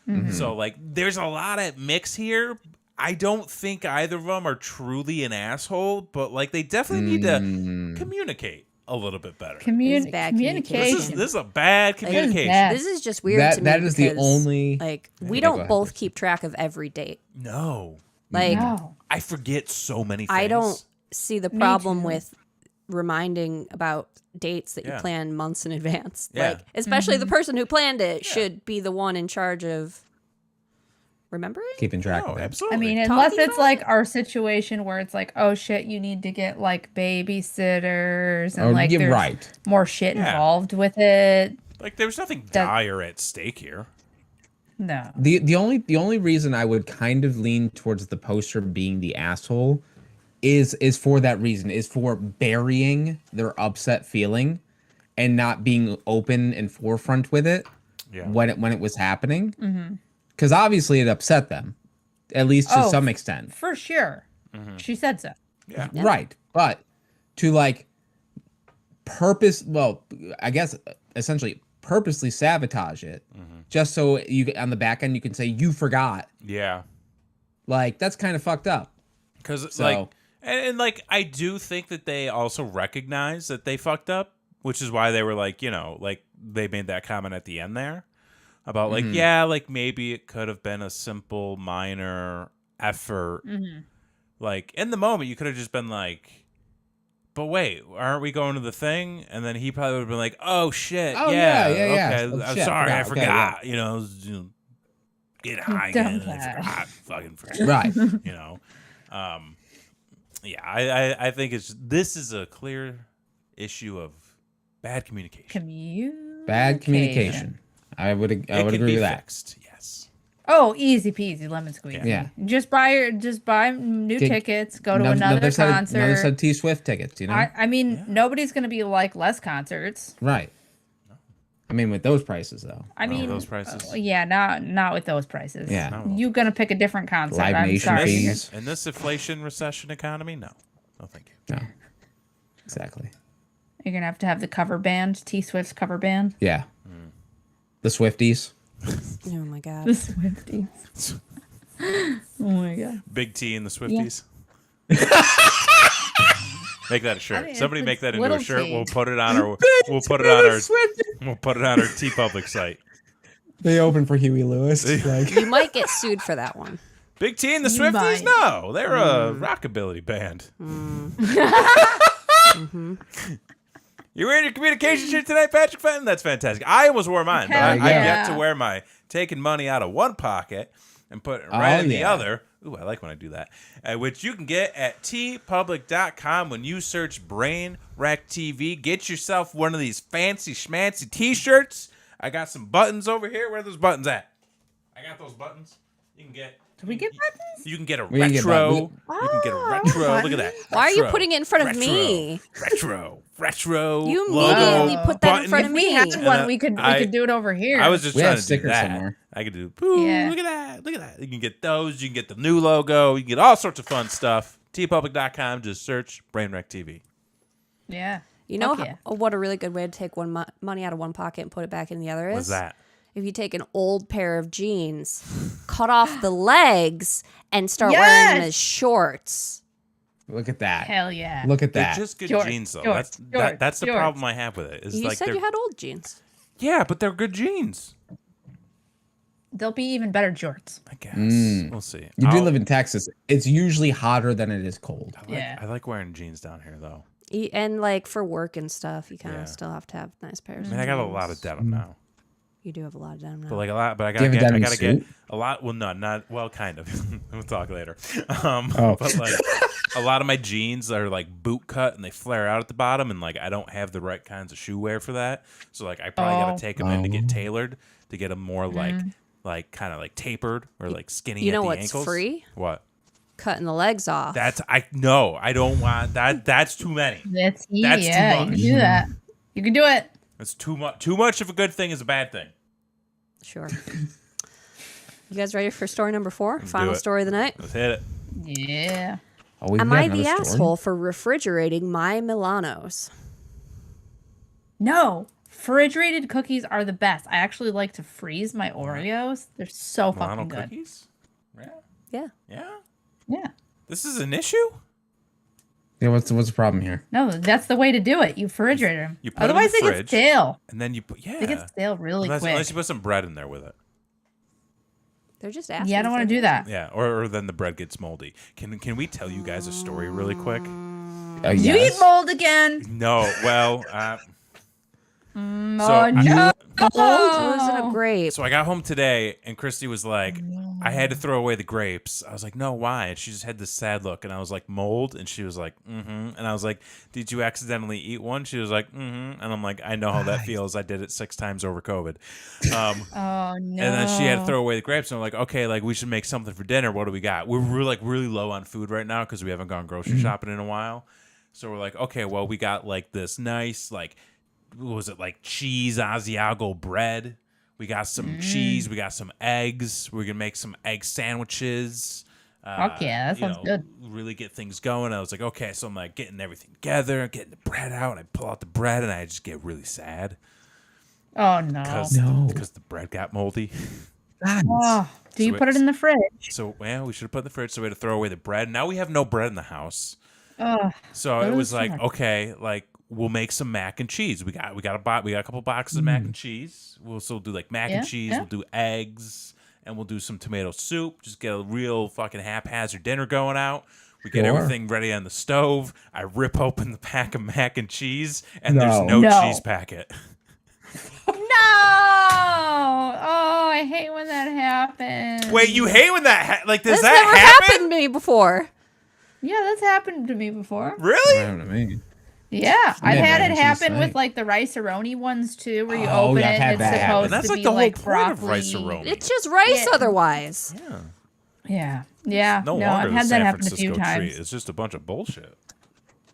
Mm-hmm. So, like, there's a lot at mix here. I don't think either of them are truly an asshole, but, like, they definitely need to communicate a little bit better. Communication. This is a bad communication. This is just weird to me. That is the only... Like, we don't both keep track of every date. No. Like, I forget so many things. I don't see the problem with reminding about dates that you plan months in advance. Yeah. Like, especially the person who planned it should be the one in charge of remembering? Keeping track of it. Absolutely. I mean, unless it's like our situation where it's like, oh shit, you need to get like babysitters and like there's more shit involved with it. Like there's nothing dire at stake here. No. The only reason I would kind of lean towards the poster being the asshole is for that reason, is for burying their upset feeling and not being open and forefront with it when it was happening. Because obviously it upset them. at least to Oh, some extent. For sure. She said so. Yeah. Right. But to like I guess essentially purposely sabotage it just so you on the back end you can say you forgot. Yeah. Like that's kind of fucked up. Because So- like, and like, I do think that they also recognize that they fucked up, which is why they were like, like they made that comment at the end there about like, yeah, like maybe it could have been a simple minor effort. Like in the moment, you could have just been like, but wait, aren't we going to the thing? And then he probably would have been like, oh shit, Oh, yeah, yeah. okay, Oh, I'm shit, sorry, I forgot. forgot. I was, get high again. And I Dumbass. forgot, fucking forgot. Right. Yeah, I think this is a clear issue of bad communication. Bad communication. I would It agree can be with that. fixed. Yes. Oh, easy peasy, lemon squeezy. Yeah. Just buy new tickets, go to another Another concert. set of T Swift tickets, you know? I mean, nobody's gonna be like less concerts. Right. I mean, with those prices, though. I mean, those prices. Yeah, not with those prices. Yeah. No. You gonna pick a different concert? Live I'm Nation sorry. fees. In this inflation recession economy, no thank you. No. Exactly. You're gonna have to have the cover band, T Swift's cover band. Yeah. The Swifties. Oh my god. The Swifties. Oh my god. Big T and the Swifties. Make that a shirt. I mean, Somebody it's make that into little a shirt. T. We'll put it on our. We'll put it on our T Public site. They open for Huey Lewis. Like, You might get sued for that one. Big T and the You Swifties? might. No, they're a rockabilly band. You wearing your communication shirt tonight, Patrick Fenton? That's fantastic. I almost wore mine, but Hell I've yet yeah. to wear my taking money out of one pocket and put it right in the yeah. other. Ooh, I like when I do that. Which you can get at tpublic.com when you search Brain Wreck TV. Get yourself one of these fancy schmancy t-shirts. I got some buttons over here. Where are those buttons at? I got those buttons. You can get. Do we get buttons? You can get a We can get retro. buttons. You can get a retro. Look at that. Why are you Retro. putting it in front of Retro. me? Retro. You logo immediately put that in button. front If of we me. had And one, we could do it over here. I was just We trying have to do stickers that. somewhere. I could do. Boo, Yeah. Look at that. Look at that. You can get those. You can get the new logo. You can get all sorts of fun stuff. tpublic.com. Just search Brainwreck TV. Yeah. You know Fuck yeah. what a really good way to take money out of one pocket and put it back in the other is? What's that? If you take an old pair of jeans, cut off the legs, and start wearing them Yes! as shorts. look at that. Hell yeah. Look at They're that. just good Shorts, jeans, though. shorts, That's the shorts. problem I have with it. Is You like said they're you had old jeans. yeah, but they're good jeans. They'll be even better jorts. I guess we'll see. You do I'll- live in Texas. It's usually hotter than it is cold. Yeah. I like wearing jeans down here, though. And like for work and stuff, you kind of Yeah. still have to have nice pairs. I mean, I got a lot of denim now. You do have a lot of denim now. But like a lot, but I Do you gotta have a get, I denim gotta get suit? a lot. Well, not well, kind of. We'll talk later. Oh. But like a lot of my jeans are like boot cut and they flare out at the bottom, and like I don't have the right kinds of shoe wear for that. So like I probably gotta take them in to get tailored to get them more like kind of like tapered or like skinny. You know at the what's ankles. free? What? Cutting the legs off. That's I don't want that. That's too many. That's too yeah. You much. can do that. You can do it. That's too much. Too much of a good thing is a bad thing. Sure. You guys ready for story number 4? Final it. story of the night. Let's hit it. Yeah. Oh, we've Am got I the another story? asshole for refrigerating my Milanos? No. Refrigerated cookies are the best. I actually like to freeze my Oreos. They're so Milano fucking good. cookies. Yeah. Yeah. Yeah. Yeah. This is an issue. Yeah, what's the problem here? No, that's the way to do it. You refrigerate them. You put 'em in Otherwise, the they get fridge. stale. And then you put They get stale really quick. unless you put some bread in there with it. They're just asking. Yeah, I don't want to do that. Yeah, or then the bread gets moldy. Can we tell you guys a story really quick? You Yes. eat mold again. No, well, Oh I- no. Losing a grape. so I got home today and Christy was like, I had to throw away the grapes. I was like, no, why? And she just had this sad look and I was like, mold? And she was like, mm-hmm. And I was like, did you accidentally eat one? She was like, mm-hmm. And I'm like, I know how that feels. I did it 6 times over COVID. Oh no. And then she had to throw away the grapes, and I'm like, okay, like we should make something for dinner. What do we got? We're like really low on food right now because we haven't gone grocery shopping in a while. So we're like, okay, well we got like this nice like, what was it, like cheese Asiago bread. We got some cheese. We got some eggs. We're gonna make some egg sandwiches. Fuck yeah, that sounds good. Really get things going. I was like, okay, so I'm like getting everything together, getting the bread out, and I pull out the bread, and I just get really sad Oh no. because the bread got moldy. Oh, do you put it in the fridge? So well, we should have put it in the fridge. So we had to throw away the bread. Now we have no bread in the house. Oh, So it was like, okay, like we'll make some mac and cheese. We got a couple boxes of mac and cheese. We'll still do like mac and cheese. We'll do eggs, and we'll do some tomato soup. Just get a real fucking haphazard dinner going out. We get everything ready on the stove. I rip open the pack of mac and cheese, and there's no cheese packet. No! Oh, I hate when that happens. Wait, you hate when that like does This that never happen? happened to me before. Yeah, that's happened to me before. Really? What happened to me? Yeah, I've had mac it and cheese happen with thing. like the rice-a-roni ones too, where you Oh, open yeah, it I've had and that it's happen. supposed That's to like be the whole like point broccoli. of rice-a-roni. It's just rice otherwise. Yeah. Yeah. No No, wonder I've the had that San happen a Francisco few treat times. is just a bunch of bullshit.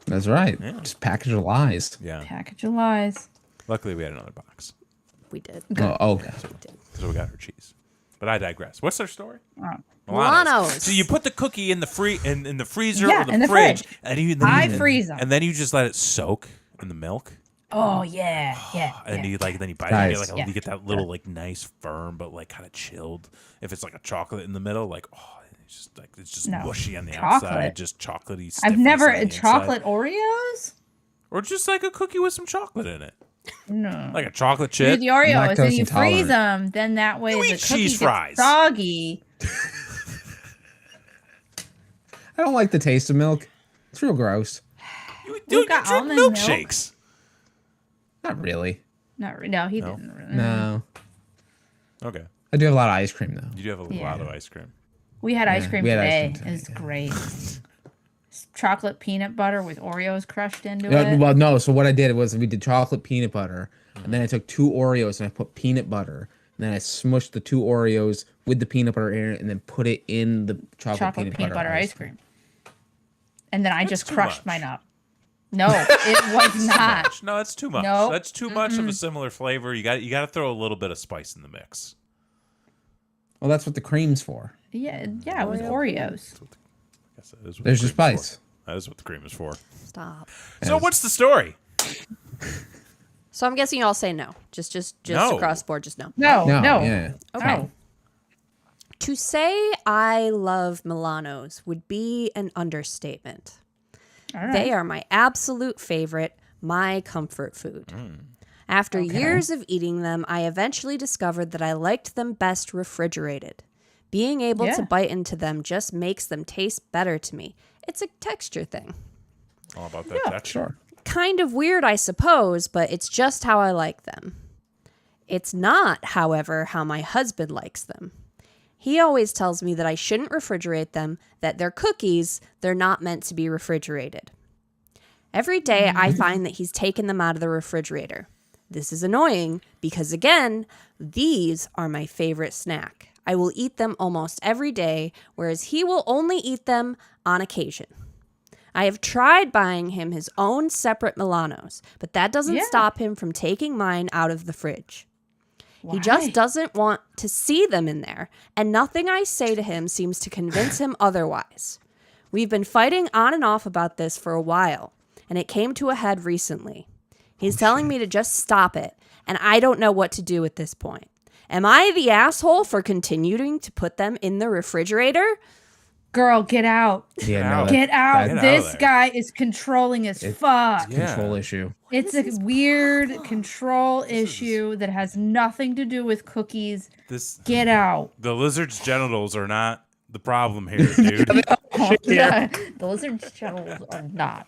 That's right. Yeah. Just package of lies. Yeah. Package of lies. Luckily, we had another box, We did. Oh, okay. so we got our cheese. But I digress. What's their story? Milanos. So you put the cookie in the in the freezer Yeah, or the in the fridge, fridge. and I freeze them. and then you just let it soak in the milk. Oh yeah, yeah. And you then you bite it, Nice. and you get that little like nice firm but like kind of chilled. If it's like a chocolate in the middle, like it's just No. mushy on the Chocolate. outside, just chocolatey. I've stiffness never on the inside. chocolate Oreos. or just like a cookie with some chocolate in it, No. like a chocolate Do chip. the Oreos Lactose and you freeze intolerant. them. Then that way You the eat cookie cheese gets fries. soggy. I don't like the taste of milk. It's real gross. Dude, We've you got drink almond milk. milkshakes. Not really. No, he didn't. Really. No. Okay, I do have a lot of ice cream though. you do have a lot of ice cream. We had ice cream we had today. ice cream It was today, great. Chocolate peanut butter with Oreos crushed into No, it. well, no. So what I did was we did chocolate peanut butter, and then I took 2 Oreos and I put peanut butter, and then I smushed the 2 Oreos with the peanut butter in it, and then put it in the chocolate peanut butter ice cream. And then I just crushed mine up. No, it was not. No, that's too much. No. That's too much of a similar flavor. You got to throw a little bit of spice in the mix. Well, that's what the cream's for. Yeah, it was Oreos. Yes, that is what There's the your cream is spice. for. That is what the cream is for. Stop. So what's the story? So I'm guessing you all say no. Just No. across the board, just no. No. Yeah. Okay. No. To say I love Milanos would be an understatement. All right. They are my absolute favorite, my comfort food. After years of eating them, I eventually discovered that I liked them best refrigerated. Being able to bite into them just makes them taste better to me. It's a texture thing. All about that texture. Sure. Kind of weird, I suppose, but it's just how I like them. It's not, however, how my husband likes them. He always tells me that I shouldn't refrigerate them, that they're cookies, they're not meant to be refrigerated. Every day I find that he's taken them out of the refrigerator. This is annoying because, again, these are my favorite snack. I will eat them almost every day, whereas he will only eat them on occasion. I have tried buying him his own separate Milanos, but that doesn't stop him from taking mine out of the fridge. He just doesn't want to see them in there, and nothing I say to him seems to convince him otherwise. We've been fighting on and off about this for a while, and it came to a head recently. He's telling me to just stop it, and I don't know what to do at this point. Am I the asshole for continuing to put them in the refrigerator? Girl, get out. Yeah, no. Get out. Get out This of there. guy is controlling as fuck. Yeah. Control issue. It's a weird control issue that has nothing to do with cookies. Get out. The lizard's genitals are not the problem here, dude. The lizard's genitals are not.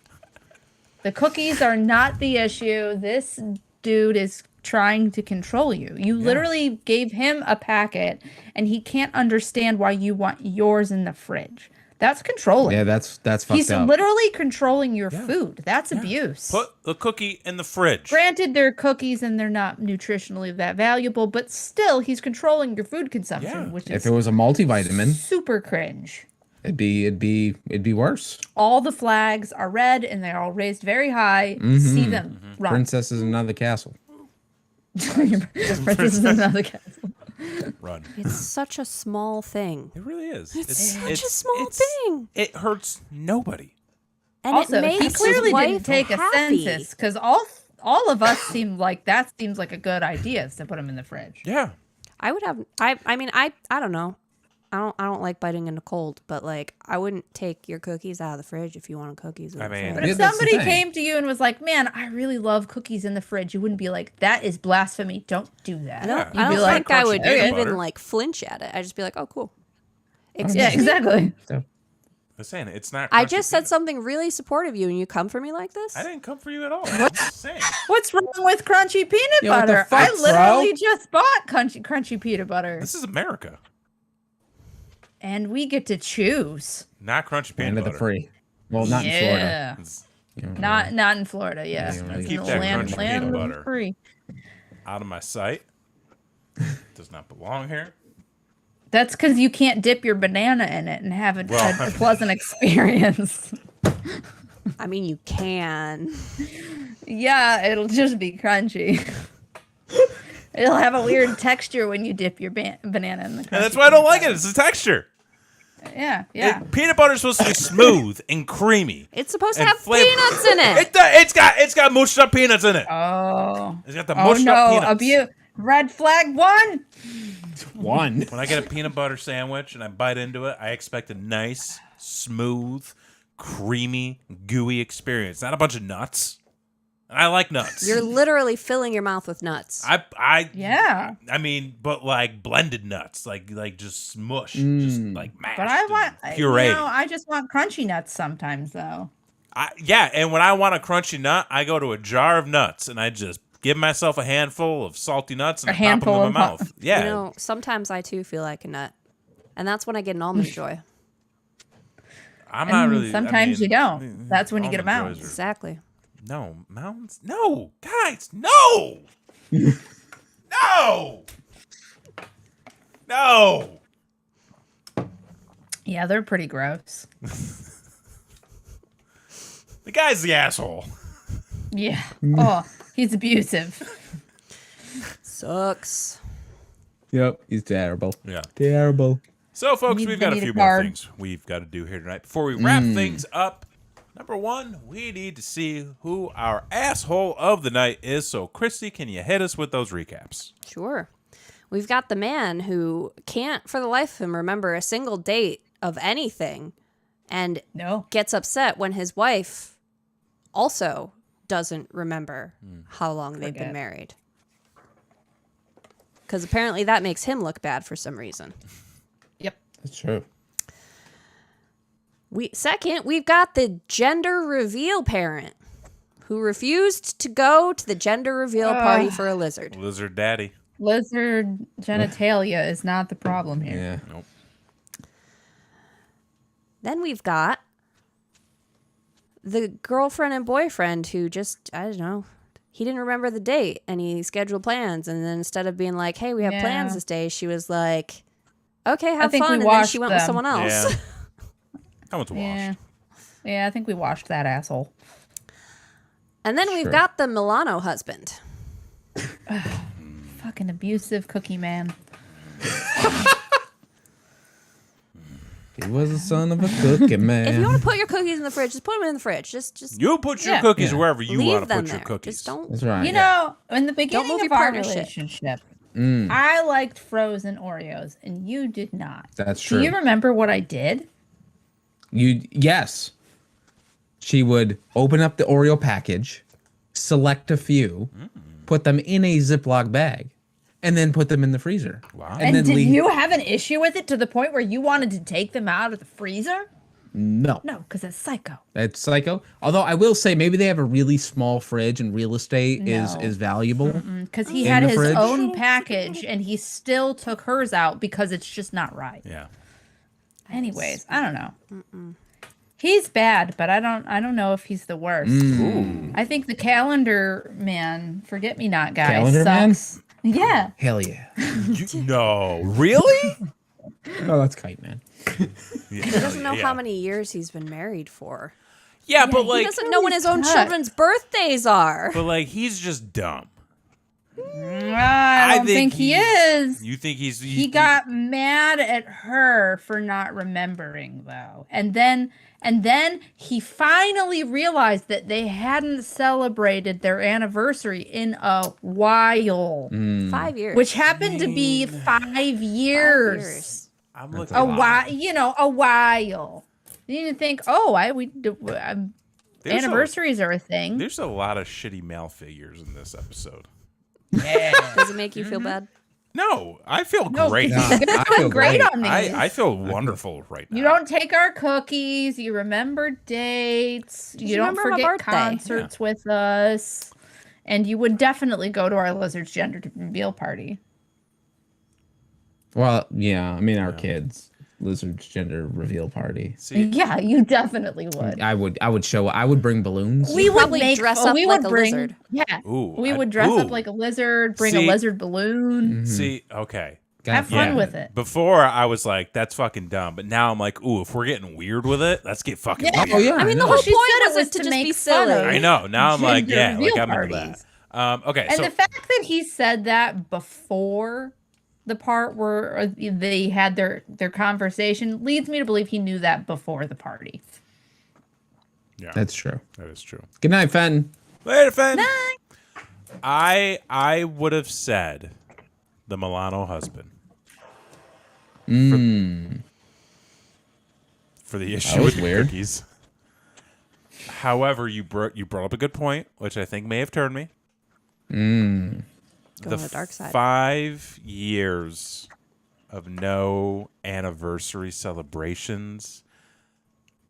The cookies are not the issue. This dude is trying to control you. You literally gave him a packet, and he can't understand why you want yours in the fridge. That's controlling. Yeah, that's fucked He's up. literally controlling your food. That's abuse. Put the cookie in the fridge. Granted, they're cookies and they're not nutritionally that valuable, but still, he's controlling your food consumption, which If is it was a multivitamin, super cringe. it'd be worse. All the flags are red and they're all raised very high. See them run. Princess is another castle. Princess is another castle. Run. It's such a small thing. It really is. It's such a small thing. It hurts nobody. And Also, it makes he clearly his wife didn't take a happy. census because all of us seem like that seems like a good idea is to put him in the fridge. Yeah. I would have. I mean, I don't know. I don't like biting into cold, but like I wouldn't take your cookies out of the fridge if you wanted cookies. In I the mean, But fridge. if that's the somebody thing. came to you and was like, "Man, I really love cookies in the fridge," you wouldn't be like, "That is blasphemy. Don't do that." I don't, Yeah. I You'd be don't like, think I crunchy would peanut even butter. like flinch at it. I'd just be like, oh, cool. Yeah, Excuse me? exactly. So, I'm saying it's not. I crunchy just said peanut. something really supportive of you, and you come for me like this? I didn't come for you at all. I'm just saying. What's wrong with crunchy peanut Yeah, what the butter? fuck, I bro? literally just bought crunchy peanut butter, This is America, and we get to choose. not crunchy land peanut of the butter. free. Well, not in Florida. Yeah. It's You know, Not in Florida, yeah. Yeah, That's keep in that the crunchy land peanut of butter. free. out of my sight. Does not belong here. That's because you can't dip your banana in it and have a pleasant experience. I mean, you can. Yeah, it'll just be crunchy. It'll have a weird texture when you dip your banana in the. And that's why I don't like it. It's the texture. Yeah, yeah. Peanut butter is supposed to be smooth and creamy. It's supposed to And have flavor- peanuts in it. It's got mushed up peanuts in it. Oh. It's got the Oh mushed up no! peanuts. Red flag one. One. When I get a peanut butter sandwich and I bite into it, I expect a nice, smooth, creamy, gooey experience, not a bunch of nuts. And I like nuts. You're literally filling your mouth with nuts. Yeah. I mean, but like blended nuts, like just smush, just like mashed. But I want and pureed. I just want crunchy nuts sometimes though. Yeah, and when I want a crunchy nut, I go to a jar of nuts and I just give myself a handful of salty nuts and A I pop them handful in my of- mouth. Yeah. You know, sometimes I too feel like a nut. And that's when I get an almond joy. I'm not And really. sometimes you don't. That's when you get a almond mounds. joys are- Exactly. No, mountains? No, guys, no! No! No! Yeah, they're pretty gross. The guy's the asshole. Yeah. Oh, he's abusive. Sucks. Yep, he's terrible. Yeah. Terrible. So, folks, Need- we've got a need a few more card. things we've got to do here tonight. Before we wrap things up, number one, we need to see who our asshole of the night is. So, Christy, can you hit us with those recaps? Sure. We've got the man who can't for the life of him remember a single date of anything and No. gets upset when his wife also doesn't remember how long they've been Forget. married. Because apparently that makes him look bad for some reason. Yep. That's true. We've got the gender reveal parent who refused to go to the gender reveal party for a lizard. Lizard Daddy. Lizard genitalia is not the problem here. Yeah. Nope. Then we've got the girlfriend and boyfriend who just, I don't know, he didn't remember the date and he scheduled plans. And then instead of being like, hey, we have Yeah. plans this day, she was like, okay, have think fun. we And then washed she went with them. someone else. Yeah. I went to wash. Yeah. Yeah, I think we washed that asshole. And then we've Sure. got the Milano husband. Fucking abusive cookie man. He was the son of a cookie man. If you want to put your cookies in the fridge, just put them in the fridge. Just You put your Yeah. cookies Yeah. wherever you leave want to them put there. your cookies. Just don't. That's right. You know, in the beginning move of your our partnership. relationship, I liked frozen Oreos and you did not. That's Do true. you remember what I did? Yes. She would open up the Oreo package, select a few, put them in a Ziploc bag, and then put them in the freezer. Wow. And then did leave. you have an issue with it to the point where you wanted to take them out of the freezer? No. No, because it's psycho. That's psycho. Although I will say maybe they have a really small fridge and real estate No. is valuable. Because he In had the his fridge? own package and he still took hers out because it's just not right. Yeah. Anyways, I don't know. He's bad, but I don't know if he's the worst. I think the calendar man, forget me not guy, Calendar man? sucks. Yeah. Hell yeah. No. Really? Oh, that's Kite Man. Yeah. He doesn't know how many years he's been married for. Yeah, but He like, doesn't know when his own sucks. children's birthdays are. but like, he's just dumb. I don't think he is. You think He got mad at her for not remembering, though. And then he finally realized that they hadn't celebrated their anniversary in a while. 5 years. Which happened to be 5 years. I'm looking A while, a while. You didn't think, anniversaries are a thing. There's a lot of shitty male figures in this episode. Yeah. Does it make you feel bad? No, I feel great. I feel great on these. I feel wonderful right now. You don't take our cookies. You remember dates. You don't remember my forget birthday. concerts with us. And you would definitely go to our Lizard's gender reveal party. Well, yeah, I mean our kids. Lizard's gender reveal party. See, Yeah, you definitely would. I would bring balloons. We would probably dress up like a lizard. Yeah. Ooh, we would dress up like a lizard, bring a lizard balloon. see, okay. Have fun with it. Before I was like, that's fucking dumb, but now I'm like, ooh, if we're getting weird with it, let's get fucking weird. Oh yeah. I mean, the know. whole She point said it wasn't was to to just make be fun silly. of I know. Now I'm like, gender yeah, like reveal I'm into parties. that. Okay, And so the fact that he said that before the part where they had their conversation leads me to believe he knew that before the party. yeah, That's true. that is true. Good night, Fen. Later, Fen. I would have said the Milano husband. For the issue was with the weird. cookies. However, you brought up a good point, which I think may have turned me. Go on the dark side. 5 years of no anniversary celebrations,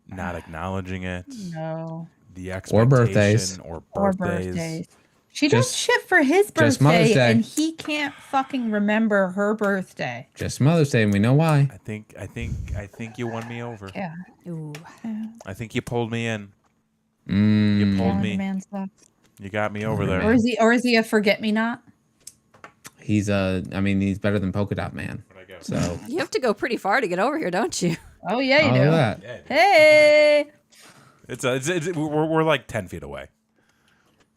not acknowledging it, No. the expectation birthdays. or Or birthdays. birthdays. She Just- does shit for his just Mother's birthday, Day. and he can't fucking remember her birthday. Just Mother's Day, and we know why. I think you won me over. Yeah. Ooh. I think you pulled me in. You pulled Calendar me. man sucks. You got me over Or there. is he a forget me not? He's he's better than Polka Dot Man. So You have to go pretty far to get over here, don't you? Oh yeah, you all do. of that. Hey. We're like 10 feet away.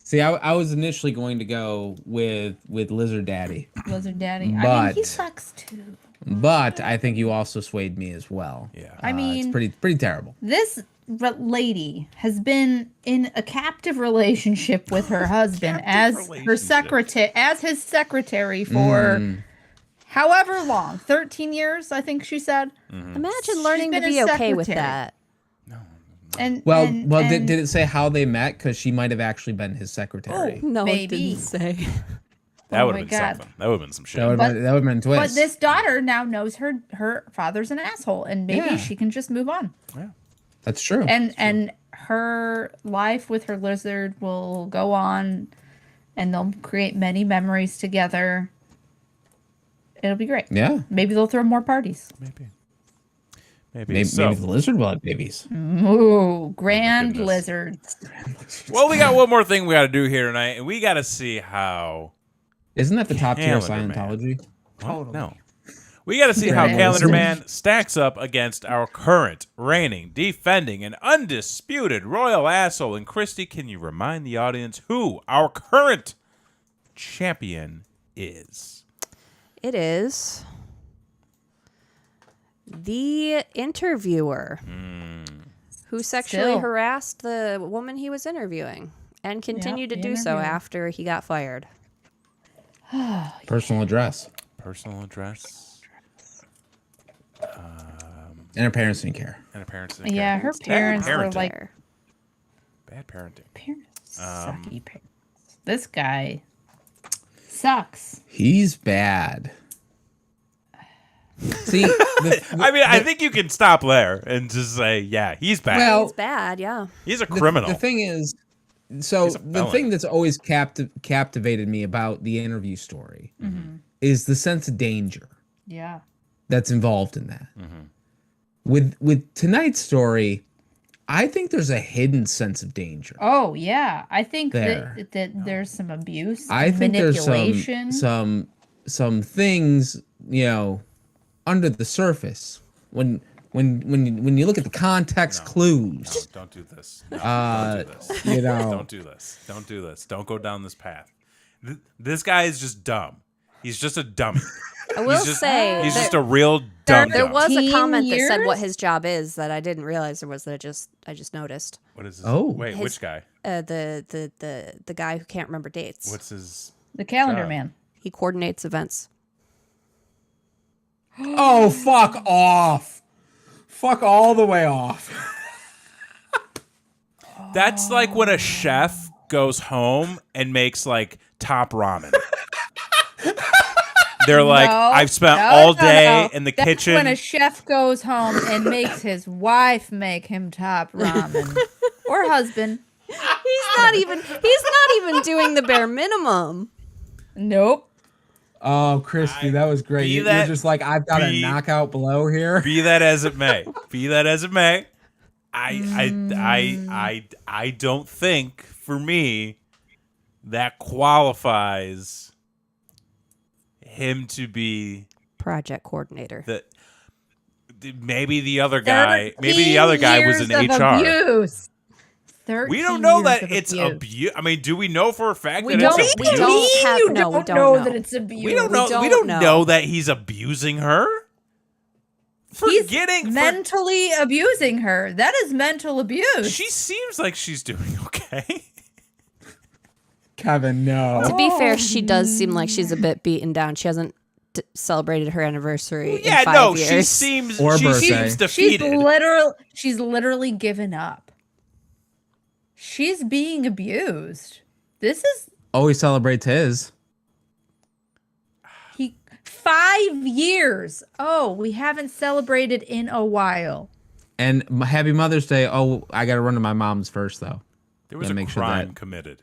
See, I was initially going to go with Lizard Daddy, Lizard Daddy. I mean, he But- sucks too. but I think you also swayed me as well. Yeah. I mean, it's pretty terrible. this lady has been in a captive relationship with her husband as her relationship. his secretary for however long, 13 years, I think she said. Imagine learning to been a be okay with secretary. that. And Well, and, did it say how they met? Because she might have actually been his secretary. No, Baby. it didn't say. That Oh would my have been God. something. That would have been some shit. That would have been a twist. but this daughter now knows her father's an asshole, and maybe Yeah. she can just move on. That's true. And her life with her lizard will go on, and they'll create many memories together. It'll be great. yeah, Maybe they'll throw more parties. Maybe. maybe So, the lizard will have babies. Ooh, grand goodness. lizards. well, we got one more thing we got to do here tonight, and we got to see how. Isn't that the top tier of Calendar Man. Scientology? What? No. We got to see how Right. Calendar Man stacks up against our current, reigning, defending, and undisputed royal asshole. And Christy, can you remind the audience who our current champion is? It is the interviewer who sexually Still. harassed the woman he was interviewing and continued the to do so interviewer. after he got fired. Personal address. Personal address And her parents didn't care. and appearance. Yeah, her Bad parents were parenting. like There. Bad parenting. parents, sucky parents. This guy sucks. He's bad. See, I mean, I think you can stop there and just say, yeah, he's bad. Well, It's bad, yeah. he's a criminal. The thing is, so He's a the felon. thing that's always captivated me about the interview story is the sense of danger Yeah. that's involved in that. With tonight's story, I think there's a hidden sense of danger. Oh yeah. I think There. that there's some abuse. I think there's manipulation. some things, under the surface when you look at the context clues. Don't do this. No, don't do this. Don't Don't do this. Don't go down this path. This guy is just dumb. He's just a dummy. I will say He's there, just a real dumb. there was a 13 comment that said years? what his job is that I didn't realize there was that I just noticed. What is this? Oh. Wait, which guy? The guy who can't remember dates. What's his? The calendar job? man. He coordinates events. Oh, fuck off. Fuck all the way off. That's like when a chef goes home and makes like top ramen. They're like, I've spent all day in the That's kitchen. when a chef goes home and makes his wife make him top ramen. Or husband. He's not even doing the bare minimum. Nope. Oh, Christy, that was great. You're just like, I've got a knockout blow here. Be that as it may. I don't think for me that qualifies him to be Project coordinator. maybe the other guy was in 13 years of HR. Abuse. We don't know that of it's abuse. abuse. I mean, do we know for a fact We that don't- it's we abuse? don't have- You no, we don't don't know know. that it's abuse. We don't know. We don't know that he's abusing her. He's Forgetting mentally abusing her. That is mental abuse. she seems like she's doing okay. Kevin, no. To be fair, she does seem like she's a bit beaten down. She hasn't celebrated her anniversary in 5 years. She seems Or she birthday. seems defeated. She's literally given up. She's being abused. This is Oh, he celebrates his. 5 years. Oh, we haven't celebrated in a while. And happy Mother's Day. Oh, I got to run to my mom's first, though. There was Gotta a make sure crime that- committed.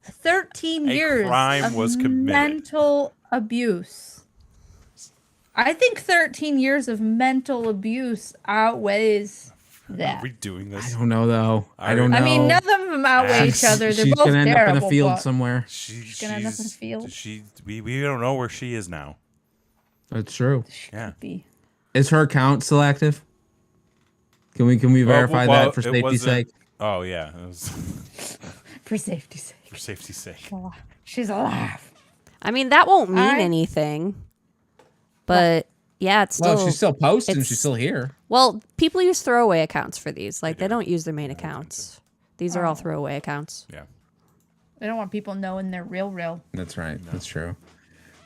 13 A years crime of was committed. mental abuse. I think 13 years of mental abuse outweighs Are that. we doing this? I don't know, though. I don't know. I mean, none of them outweigh each other. They're She's both going to end up terrible. in a field but somewhere. She's gonna end up in a field? We don't know where she is now. That's true. Yeah. be- Is her account still active? Can we verify that for it safety's wasn't- sake? Oh yeah, it was For safety's sake. for safety's sake. She's alive. I mean, that won't mean I- anything. But yeah, it's still. Well, she's still posting. it's- She's still here. Well, people use throwaway accounts for these. Like, they don't use their main accounts. These are all throwaway accounts. Yeah. They don't want people knowing they're real. That's right. That's true.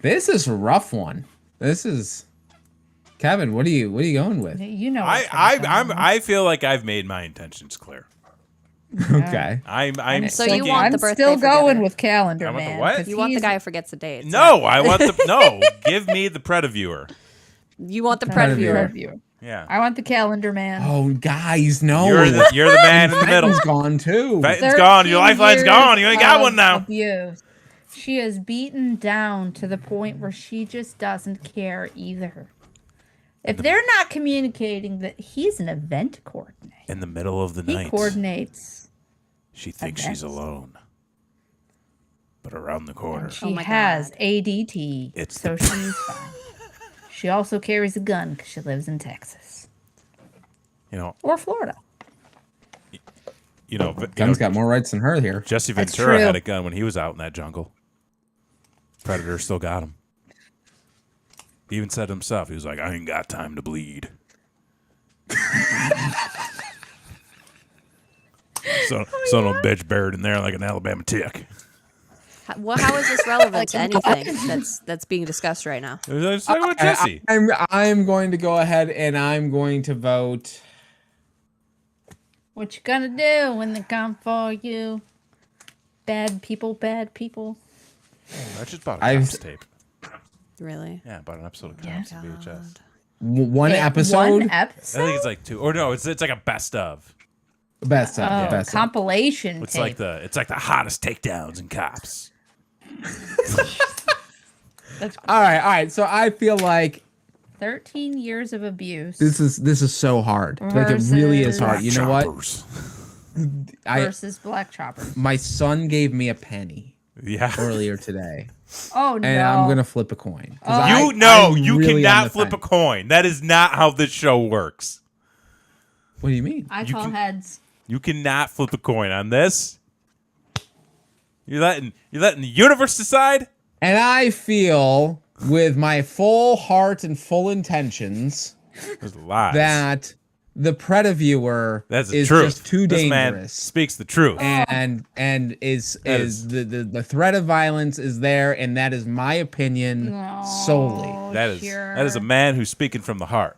This is a rough one. This is Kevin. What are you going with? You know. I feel like I've made my intentions clear. Okay. I'm So you thinking- want the I'm birthday still going forgetter. with calendar I want the man. what? 'cause You want the he's- guy who forgets the dates. No, I want no. Give me the Predaviewer. You want the Predaviewer. Predaviewer. Yeah. I want the calendar man. Oh, guys, no. You're the man in the middle. Benton's gone too. Benton's gone. Your 13 lifeline's gone. You years ain't got of one now. Abuse. She is beaten down to the point where she just doesn't care either. If they're not communicating that he's an event coordinator, In the middle of the he night, coordinates. she thinks she's events. alone. But around the corner, She my has God. ADT, It's so the- she's fine. She also carries a gun because she lives in Texas you know, or Florida. Gun's got more rights than her here. Jesse That's Ventura true. had a gun when he was out in that jungle. Predator still got him. He even said himself, he was like, I ain't got time to bleed. Son of a bitch buried in there like an Alabama tick. Well, how is this relevant to anything that's being discussed right now? Let's talk about Jesse. I'm going to go ahead and I'm going to vote. What you gonna do when they come for you? Bad people, bad people. I just bought a I've- Cops tape. Really? Yeah, I bought an episode of Cops VHS. One Wait, episode. One episode? I think it's like 2. Or no, it's like a best of. Best of. Oh, Best of. compilation It's tape. like the hottest takedowns in Cops. All right. So I feel like 13 years of abuse this is so hard. Like it really is hard. You know what? Choppers. versus Black Choppers. My son gave me a penny Yeah. earlier today, Oh no! and I'm gonna flip a coin. 'Cause You really cannot on the flip a fence. coin. That is not how this show works. What do you mean? I you call can- heads. You cannot flip a coin on this. You're letting the universe decide? And I feel with my full heart and full intentions There's lies. that the Predaviewer That's the is truth. just too This man dangerous. speaks the truth. And is the threat of violence is there, and that is my opinion solely. That is a man who's speaking from the heart.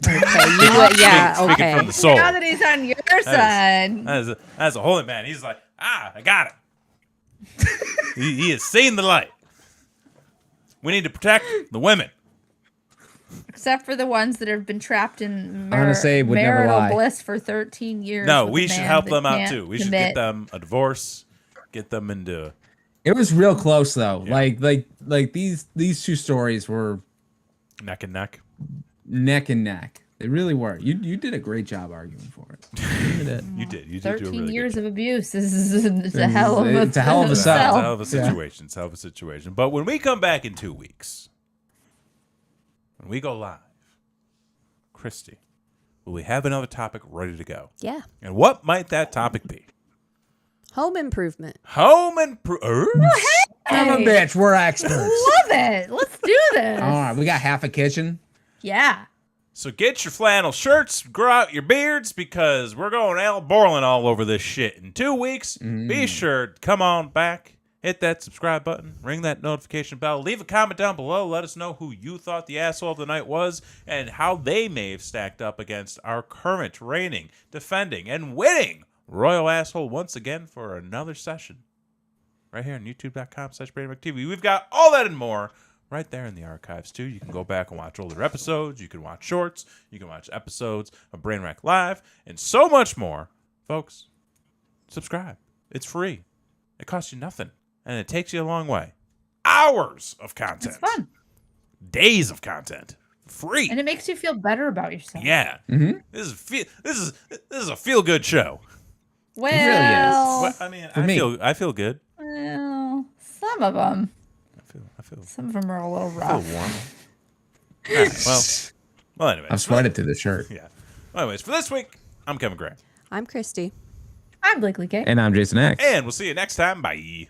Okay, Speaking from okay. the soul. Now that he's on your side. That's a holy man. He's like, I got it. he has seen the light. We need to protect the women. Except for the ones that have been trapped in I wanna say would never marital lie. bliss for 13 years. No, with we a should man help that them out can't too. We should commit. get them a divorce, get them into It was real close though. Yeah. Like these two stories were neck and neck. neck and neck. They really were. You did a great job arguing for it. You did. You did. You did 13 do a really years good job. of abuse. It's a hell of a, it's a hell of a It's sell. a hell of a situation. It's a hell of a situation. But when we come back in 2 weeks, when we go live, Christy, will we have another topic ready to go? Yeah. And what might that topic be? Home improvement. Home improvement. Son of a bitch, we're experts. Love it. Let's do this. All right, we got half a kitchen. Yeah. So get your flannel shirts, grow out your beards, because we're going Al Borland all over this shit. In 2 weeks, be sure to come on back, hit that subscribe button, ring that notification bell, leave a comment down below, let us know who you thought the asshole of the night was, and how they may have stacked up against our current reigning, defending, and winning Royal Asshole once again for another session. Right here on youtube.com/BrainRackTV. We've got all that and more right there in the archives, too. You can go back and watch older episodes. You can watch shorts. You can watch episodes of Brainrack Live and so much more. Folks, subscribe. It's free. It costs you nothing, and it takes you a long way. Hours of content. It's fun. Days of content. Free. And it makes you feel better about yourself. Yeah. This is a feel-good show. Well, Well, I mean, For me. I feel good. well, some of them. I feel Some of them are a little a rough. little warm. All right, well, anyway. I'm sweated to the shirt. Yeah. Well, anyways, for this week, I'm Kevin Gray. I'm Christy. I'm Blakely K. And I'm Jason X. And we'll see you next time. Bye.